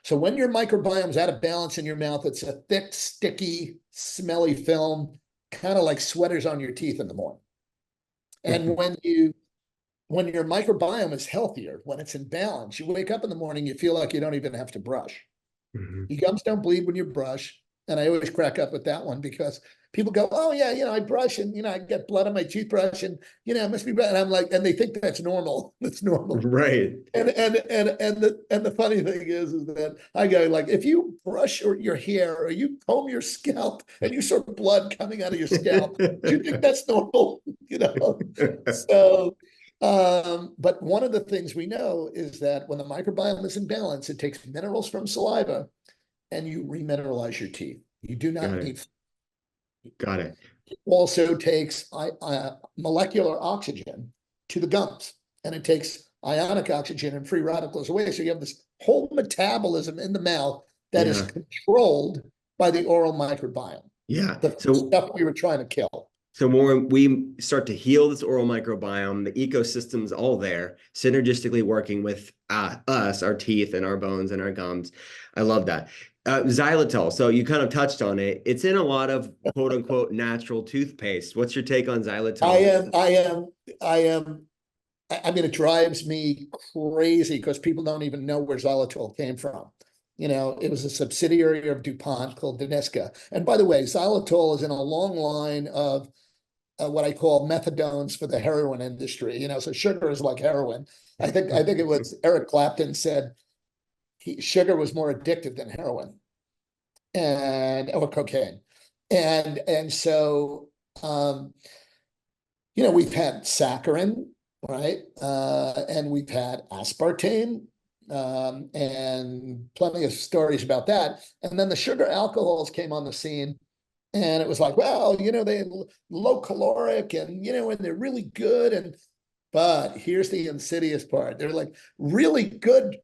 So when your microbiome's out of balance in your mouth, it's a thick, sticky, smelly film, kind of like sweaters on your teeth in the morning. And when your microbiome is healthier, when it's in balance, you wake up in the morning, you feel like you don't even have to brush. Your gums don't bleed when you brush. And I always crack up with that one because people go, oh yeah, I brush and, I get blood on my toothbrush and, it must be bad. And I'm like, and they think that's normal. That's normal. Right. And the funny thing is that I go like, if you brush your hair or you comb your scalp and you saw blood coming out of your scalp, do you think that's normal? So, but one of the things we know is that when the microbiome is in balance, it takes minerals from saliva and you remineralize your teeth. You do not need. Got it. It also takes molecular oxygen to the gums, and it takes ionic oxygen and free radicals away. So you have this whole metabolism in the mouth that is controlled by the oral microbiome. Yeah. The stuff we were trying to kill. So more we start to heal this oral microbiome, the ecosystem's all there, synergistically working with us, our teeth and our bones and our gums. I love that. Xylitol. So you kind of touched on it. It's in a lot of quote unquote natural toothpaste. What's your take on I xylitol? am, I am, I am, I mean, it drives me crazy because people don't even know where xylitol came from. You know, it was a subsidiary of DuPont called Danisca. And by the way, xylitol is in a long line of what I call methadones for the heroin industry. You know, so sugar is like heroin. I think it was Eric Clapton said sugar was more addictive than heroin and or cocaine. And so you know, we've had saccharin, right? And we've had aspartame, and plenty of stories about that. And then the sugar alcohols came on the scene, and it was like, well, you know, they low caloric, and you know, and they're really good. And but here's the insidious part: they're like really good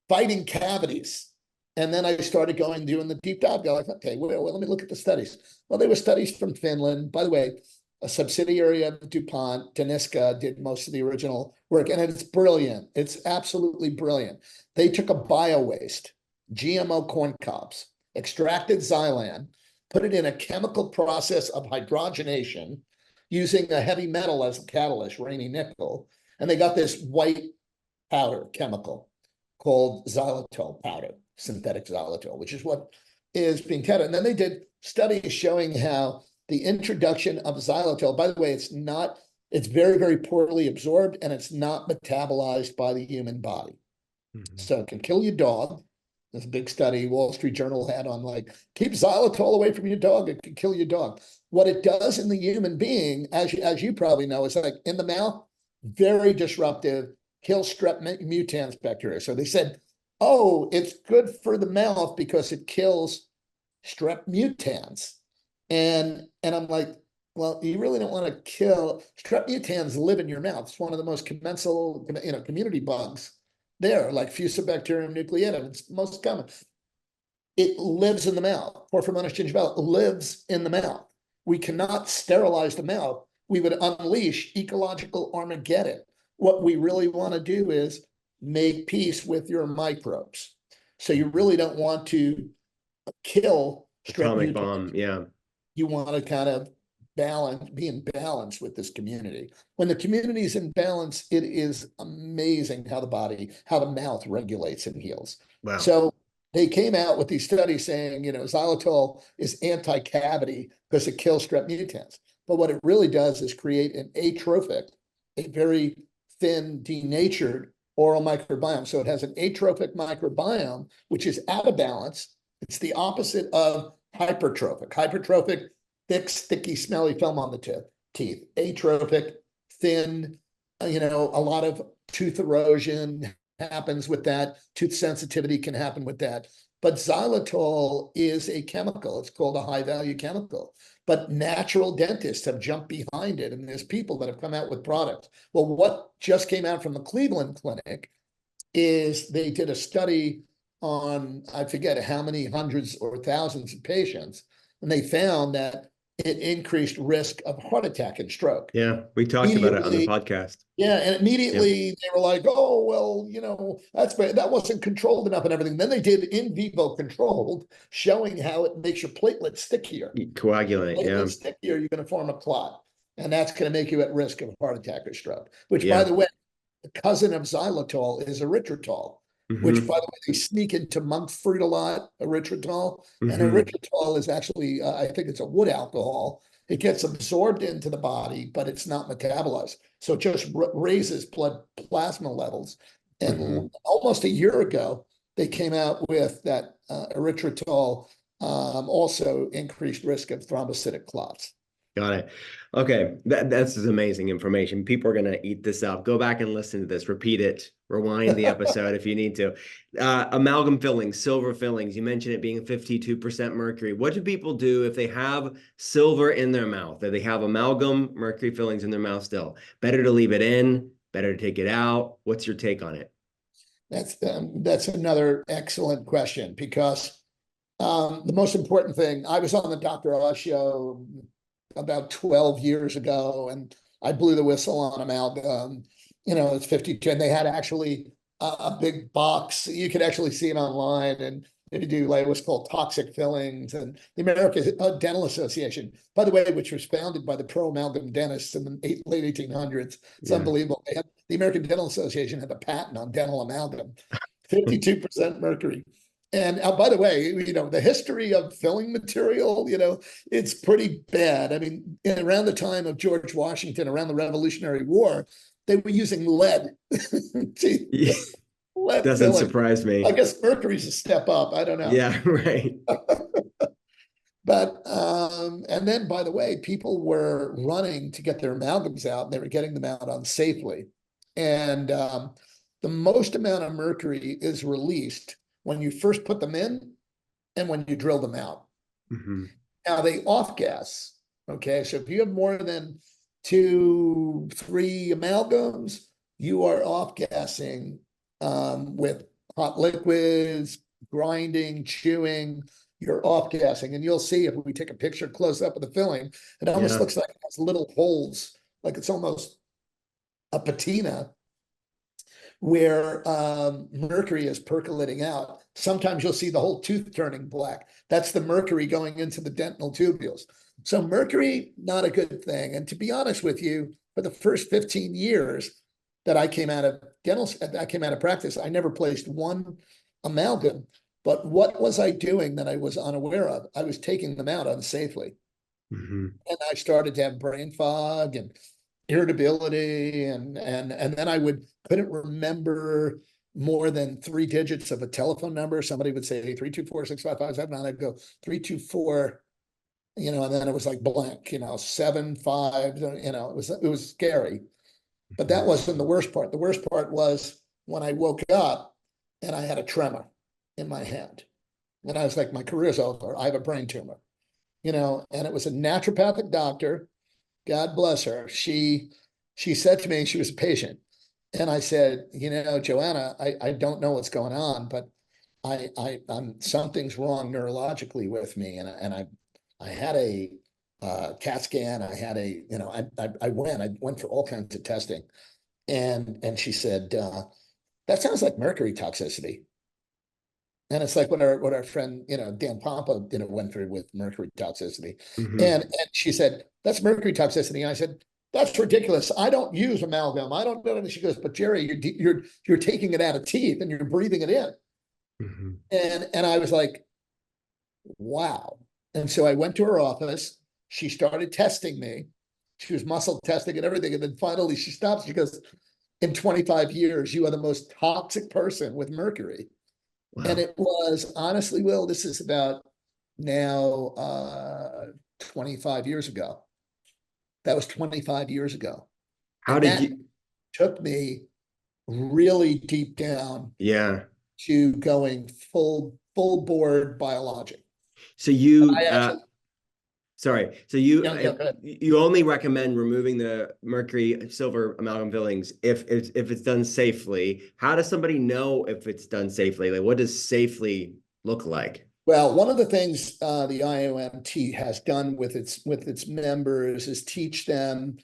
fighting cavities. And then I started going doing the deep dive. Go like, okay, well, let me look at the studies. Well, they were studies from Finland. By the way, a subsidiary of DuPont, Danisca, did most of the original work, and it's brilliant. It's absolutely brilliant. They took a bio waste, GMO corn cobs, extracted xylan, put it in a chemical process of hydrogenation using a heavy metal as a catalyst, rainy nickel, and they got this white powder chemical called xylitol powder, synthetic xylitol, which is what is being tested. And then they did studies showing how the introduction of xylitol, by the way, it's very, very poorly absorbed and it's not metabolized by the human body. Mhm. So it can kill your dog. There's a big study Wall Street Journal had on like, keep xylitol away from your dog, it can kill your dog. What it does in the human being, as you probably know, is like in the mouth, very disruptive, kill strep mutans bacteria. So they said, oh, it's good for the mouth because it kills strep mutans. And I'm like, well, you really don't want to kill strep mutans live in your mouth. It's one of the most commensal, you know, community bugs there, like Fusobacterium nucleatum. It's most common. It lives in the mouth. Porphyromonas gingivala lives in the mouth. We cannot sterilize the mouth. We would unleash ecological Armageddon. What we really want to do is make peace with your microbes. So you really don't want to kill strep Atomic mutans. bomb. Yeah. You want to kind of be in balance with this community. When the community is in balance, it is amazing how the mouth regulates and heals. Wow. So they came out with these studies saying, you know, xylitol is anti-cavity because it kills strep mutans. But what it really does is create an atrophic, a very thin, denatured oral microbiome. So it has an atrophic microbiome, which is out of balance. It's the opposite of hypertrophic. Hypertrophic, thick, sticky, smelly film on the teeth. Atrophic, thin, you know, a lot of tooth erosion happens with that. Tooth sensitivity can happen with that. But xylitol is a chemical. It's called a high-value chemical. But natural dentists have jumped behind it, and there's people that have come out with products. Well, what just came out from the Cleveland Clinic is they did a study on, I forget how many hundreds or thousands of patients, and they found that it increased risk of heart attack and stroke. Yeah. We talked about it on the Immediately, podcast. yeah, and Yeah. immediately they were like, "Oh, well, you know, that wasn't controlled enough and everything." Then they did in vivo controlled, showing how it makes your platelets stickier. Coagulate. Yeah. Platelets stickier, you're going to form a clot, and that's going to make you at risk of heart attack or stroke. Which, by Yeah. the way, the cousin of xylitol is erythritol, which, by Hmm. the way, they sneak into monk fruit a lot, erythritol. And Hmm. erythritol is actually, I think it's a wood alcohol. It gets absorbed into the body, but it's not metabolized. So it just raises blood plasma levels. Hmm. And almost a year ago, they came out with that erythritol also increased risk of thrombocytic clots. Got it. Okay, that's just amazing information. People are gonna eat this up. Go back and listen to this. Repeat it. Rewind the episode if you need to. Amalgam fillings, silver fillings. You mentioned it being 52% mercury. What do people do if they have silver in their mouth? If they have amalgam mercury fillings in their mouth still? Better to leave it in. Better to take it out. What's your take on it? That's another excellent question because the most important thing, I was on the Dr. Oz show about 12 years ago, and I blew the whistle on amalgam. It's 52, and they had actually a big box. You could actually see it online, and they do like what's called toxic fillings. And the American Dental Association, by the way, which was founded by the pro-amalgam dentists in the late 1800s. It's Yeah. unbelievable. The American Dental Association had a patent on dental amalgam, 52% mercury. And by the way, the history of filling material, it's pretty bad. I mean, around the time of George Washington, around the Revolutionary War, they were using lead. Yeah. Lead Doesn't filling. surprise I me. guess mercury's a step up. I don't know. Yeah, right. But and then by the way, people were running to get their amalgams out, and they were getting them out unsafely. And the most amount of mercury is released when you first put them in and when you drill them out. Hmm. Now they off gas. Okay, so if you have more than 2, 3 amalgams, you are off gassing with hot liquids, grinding, chewing. You're off gassing, and you'll see if we take a picture close up of the filling, it almost Yeah. looks like it has little holes, like it's almost a patina where mercury is percolating out. Sometimes you'll see the whole tooth turning black. That's the mercury going into the dental tubules. So mercury, not a good thing. And to be honest with you, for the first 15 years that I came out of practice, I never placed one amalgam. But what was I doing that I was unaware of? I was taking them out unsafely. Hmm. And I started to have brain fog and irritability, and then I couldn't remember more than 3 digits of a telephone number. Somebody would say 324-655-7, and I'd go 324, and then it was like blank, 7-5, it was scary. But that wasn't the worst part. The worst part was when I woke up and I had a tremor in my hand. And I was like, my career's over. I have a brain tumor. And it was a naturopathic doctor. God bless her. She said to me, she was a patient. And I said, Joanna, I don't know what's going on, but I'm something's wrong neurologically with me. And I had a CAT scan. I had I went for all kinds of testing. And she said, that sounds like mercury toxicity. And it's like what our friend, Dan Pompa, went through with mercury toxicity. Hmm. And she said, that's mercury toxicity. And I said, that's ridiculous. I don't use amalgam. I don't know. And she goes, but Gerry, you're taking it out of teeth and you're breathing it in. Hmm. And I was like, wow. And so I went to her office. She started testing me. She was muscle testing and everything. And then finally she stops. She goes, in 25 years, you are the most toxic person with mercury. And Wow. it was honestly, Will, this is about now 25 years ago. That was 25 years ago. How And did that you? took me really deep down Yeah. to going full board biologic. So And you, I actually, sorry. So you, go ahead. you only recommend removing the mercury silver amalgam fillings if it's done safely. How does somebody know if it's done safely? Like, what does safely look like? Well, one of the things the IOMT has done with its members is teach them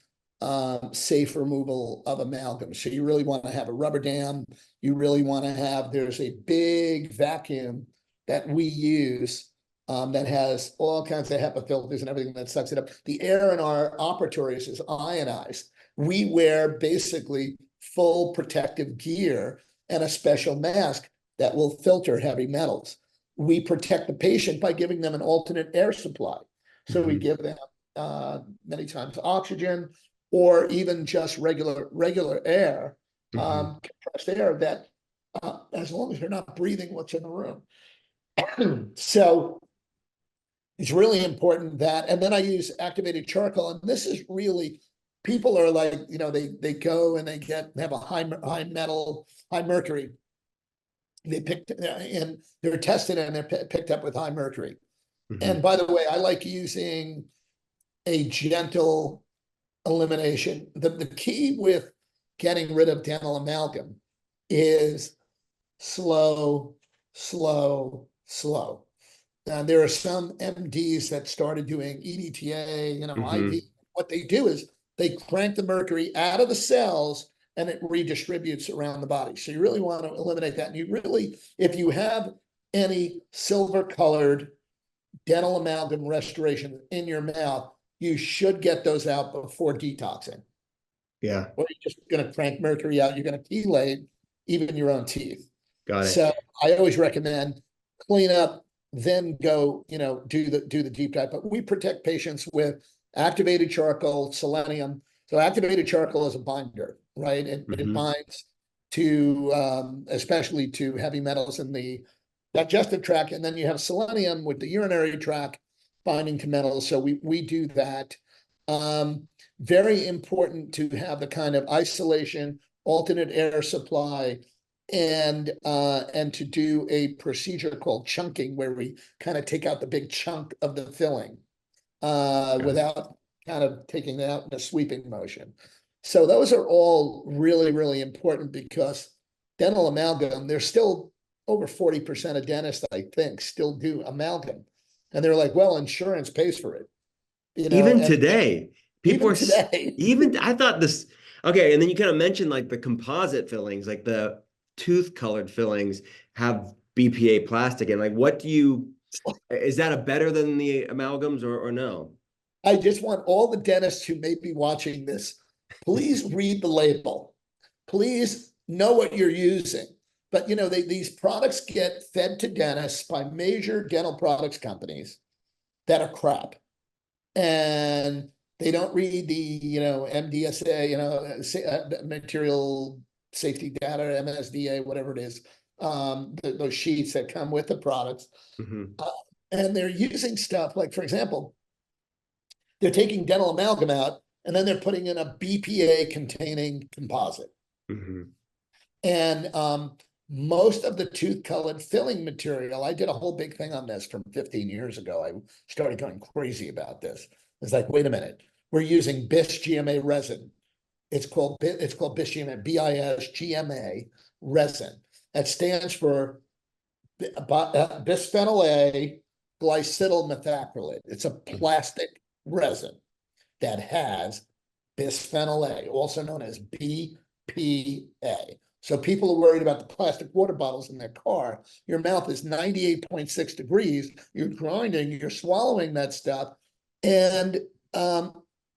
safe removal of amalgam. So you really want to have a rubber dam. You really want to have, there's a big vacuum that we use that has all kinds of HEPA filters and everything that sucks it up. The air in our operatories is ionized. We wear basically full protective gear and a special mask that will filter heavy metals. We protect the patient by giving them an alternate air supply. So we Hmm. give them many times oxygen or even just regular air, Hmm. compressed air that as long as they're not breathing what's in the room. So it's really important that, and then I use activated charcoal. And this is really, people are like, they go and they have a high mercury. They picked and they're tested and they're picked up with high mercury. Hmm. And by the way, I like using a gentle elimination. The key with getting rid of dental amalgam is slow, slow, slow. There are some MDs that started doing EDTA, Hmm. IV. What they do is they crank the mercury out of the cells and it redistributes around the body. So you really want to eliminate that. And you really, if you have any silver colored dental amalgam restoration in your mouth, you should get those out before detoxing. Yeah, Or you're just going to crank mercury out. You're going to chelate even your own teeth. got it. So I always recommend clean up, then go, do the deep dive. But we protect patients with activated charcoal, selenium. So activated charcoal is a binder, right? It Hmm. binds to especially to heavy metals in the digestive tract, and then you have selenium with the urinary tract binding to metals. So we do that. Very important to have the kind of isolation, alternate air supply, and to do a procedure called chunking, where we kind of take out the big chunk of the filling Got it. without kind of taking it out in a sweeping motion. So those are all really, really important, because dental amalgam, there's still over 40% of dentists, I think, still do amalgam. And they're like, well, insurance pays for it, Even and today, people even are today. even. I thought this. Okay, and then you kind of mentioned like the composite fillings, like the tooth colored fillings have BPA plastic, and like, what do you? Is that a better than the amalgams or no? I just want all the dentists who may be watching this, please read the label. Please know what you're using. But these products get fed to dentists by major dental products companies that are crap. And they don't read the, MDSA, material safety data, MSDA, whatever it is, those sheets that come with the products. Hmm. Uh, and they're using stuff like, for example, they're taking dental amalgam out and then they're putting in a BPA containing composite. Hmm. And most of the tooth colored filling material, I did a whole big thing on this from 15 years ago. I started going crazy about this. It's like, wait a minute, we're using BIS GMA resin. It's called BIS GMA, BIS GMA resin. That stands for bisphenol A glycidyl methacrylate. It's a plastic resin that has bisphenol A, also known as BPA. So people are worried about the plastic water bottles in their car. Your mouth is 98.6 degrees. You're grinding, you're swallowing that stuff. And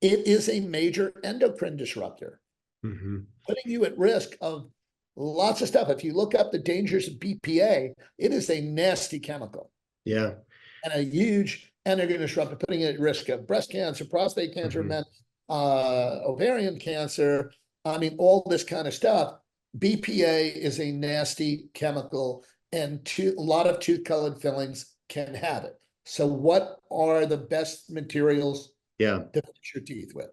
it is a major endocrine disruptor, Hmm. putting you at risk of lots of stuff. If you look up the dangers of BPA, it is a nasty chemical Yeah. and a huge endocrine disruptor, putting it at risk of breast cancer, prostate cancer, Hmm. men, ovarian cancer. I mean, all this kind of stuff. BPA is a nasty chemical, and a lot of tooth-colored fillings can have it. So, what are the best materials Yeah. to fix your teeth with?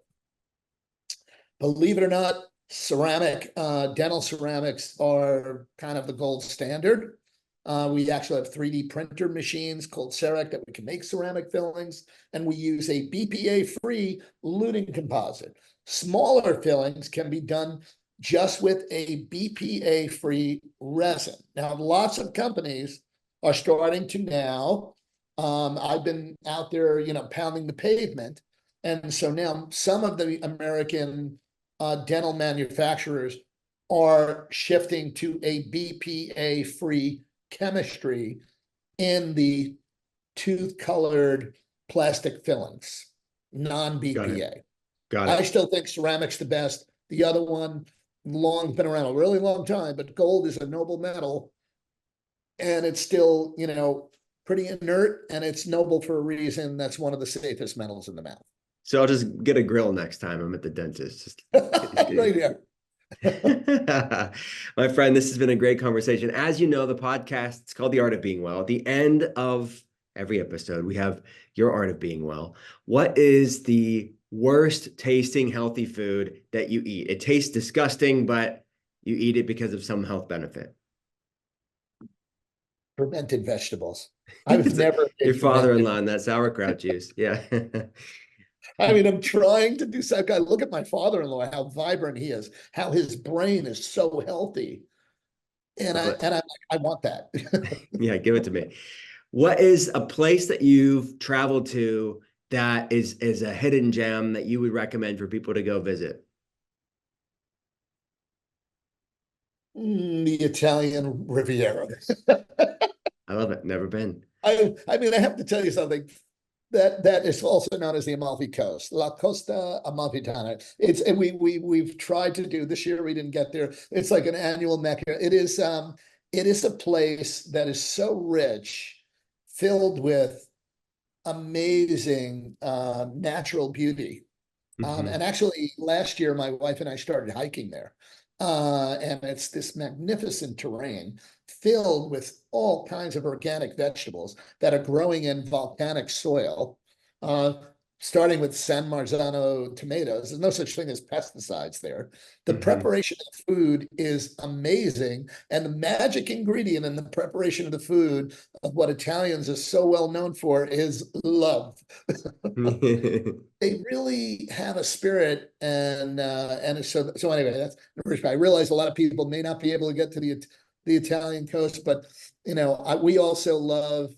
Believe it or not, ceramic, dental ceramics are kind of the gold standard. We actually have 3D printer machines called Cerac that we can make ceramic fillings, and we use a BPA-free luting composite. Smaller fillings can be done just with a BPA-free resin. Now, lots of companies are starting to now, I've been out there, pounding the pavement. And so now some of the American dental manufacturers are shifting to a BPA-free chemistry in the tooth-colored plastic fillings, Got it. non-BPA. Got I it. still think ceramic's the best. The other one, long been around a really long time, but gold is a noble metal, and it's still, pretty inert, and it's noble for a reason. That's one of the safest metals in the mouth. So I'll just get a grill next time I'm at the dentist. Just Right here. my friend, this has been a great conversation. As you know, the podcast, it's called The Art of Being Well. At the end of every episode, we have your art of being well. What is the worst tasting healthy food that you eat? It tastes disgusting, but you eat it because of some health benefit. Fermented vegetables. I was never a Your big fermented. father-in-law and that sauerkraut juice. Yeah. I mean, I'm trying to do something. I look at my father-in-law, how vibrant he is, how his brain is so healthy. And I'm like, I want that. Yeah, give it to me. What is a place that you've traveled to that is a hidden gem that you would recommend for people to go visit? The Italian Riviera. I love it. Never been. I mean, I have to tell you something. That is also known as the Amalfi Coast, La Costa Amalfitana. It's and we've tried to do this year. We didn't get there. It's like an annual mecca. It is a place that is so rich, filled with amazing natural beauty. Hmm. And actually, last year, my wife and I started hiking there. And it's this magnificent terrain filled with all kinds of organic vegetables that are growing in volcanic soil. Uh, Starting with San Marzano tomatoes, there's no such thing as pesticides there. The Hmm. preparation of food is amazing. And the magic ingredient in the preparation of the food of what Italians are so well known for is love. They really have a spirit, and so anyway, that's I realize a lot of people may not be able to get to the Italian coast, but we also love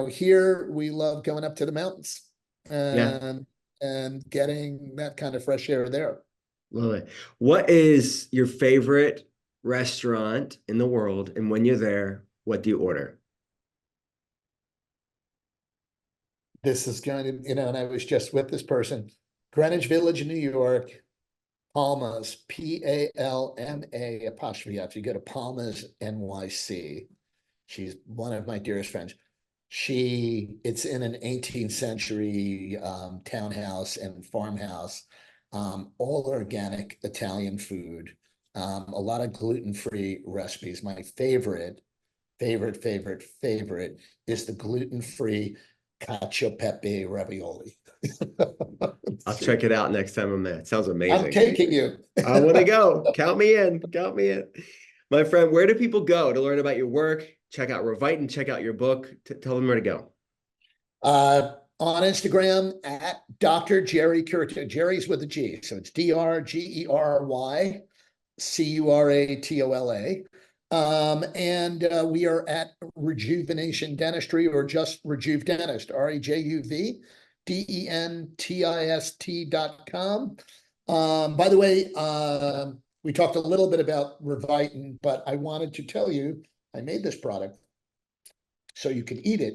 here we love going up to the mountains Yeah, and getting that kind of fresh air there. love it. What is your favorite restaurant in the world? And when you're there, what do you order? This is going to, and I was just with this person, Greenwich Village, New York, Palmas, Palma apostrophe F. You go to Palmas, NYC. She's one of my dearest friends. It's in an 18th century townhouse and farmhouse, all organic Italian food, a lot of gluten-free recipes. My favorite is the gluten-free cacio pepe ravioli. I'll check it out next time I'm there. It sounds I'm amazing. taking you. I want to go. Count me in. Count me in. My friend, where do people go to learn about your work? Check out Revitin, check out your book. Tell them where to go. On Instagram at Dr. Gerry Curatola. Jerry's with a G, so it's DrGerryCuratola. And we are at Rejuvenation Dentistry or just Rejuve Dentist, REJUVDENTIST.com. By the way, we talked a little bit about Revitin, but I wanted to tell you I made this product so you can eat it,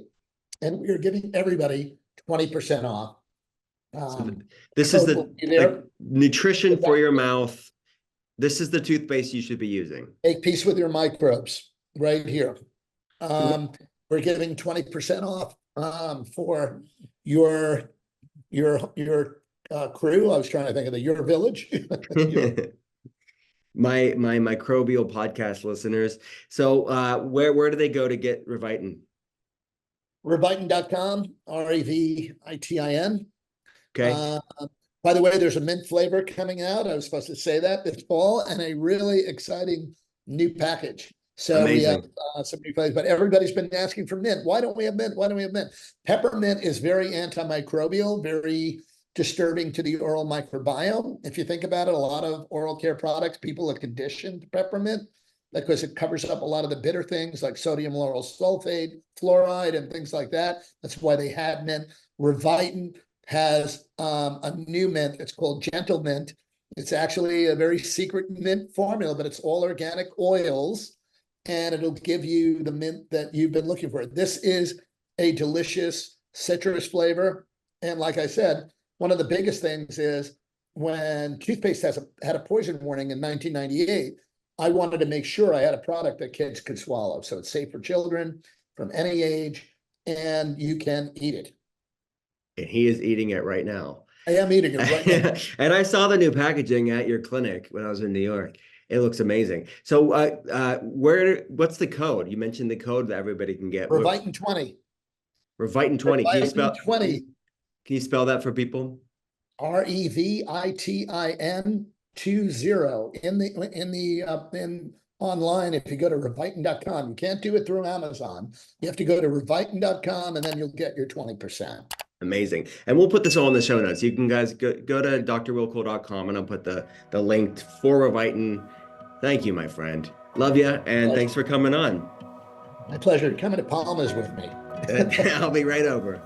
and we are giving everybody 20% off. So this is Code will the be like there. nutrition for your mouth. This is the toothpaste you should be using. Make peace with your microbes right here. So We're giving 20% off for your crew. I was trying to think of your village. Your my microbial podcast listeners. So where do they go to get Revitin? Revitin.com, REVITIN. Okay. By the way, there's a mint flavor coming out. I was supposed to say that this fall, and a really exciting new package. So we have Amazing. some new flavors, but everybody's been asking for mint. Why don't we have mint? Why don't we have mint? Peppermint is very antimicrobial, very disturbing to the oral microbiome. If you think about it, a lot of oral care products, people are conditioned to peppermint because it covers up a lot of the bitter things like sodium lauryl sulfate, fluoride, and things like that. That's why they had mint. Revitin has a new mint. It's called Gentle Mint. It's actually a very secret mint formula, but it's all organic oils, and it'll give you the mint that you've been looking for. This is a delicious citrus flavor. And like I said, one of the biggest things is when toothpaste had a poison warning in 1998, I wanted to make sure I had a product that kids could swallow. So it's safe for children from any age, and you can eat it. And he is eating it right now. I am eating it right now. And I saw the new packaging at your clinic when I was in New York. It looks amazing. So what's the code? You mentioned the code that everybody can get. Revitin 20. Revitin 20. Revitin 20. Can you spell that for people? REVITIN 20 in online. If you go to revitin.com, you can't do it through Amazon. You have to go to revitin.com and then you'll get your 20%. Amazing. And we'll put this all in the show notes. You can guys go to drwilcole.com and I'll put the link for Revitin. Thank you, my friend. Love you. And thanks for coming on. My pleasure. Come to Palmas with me. I'll be right over.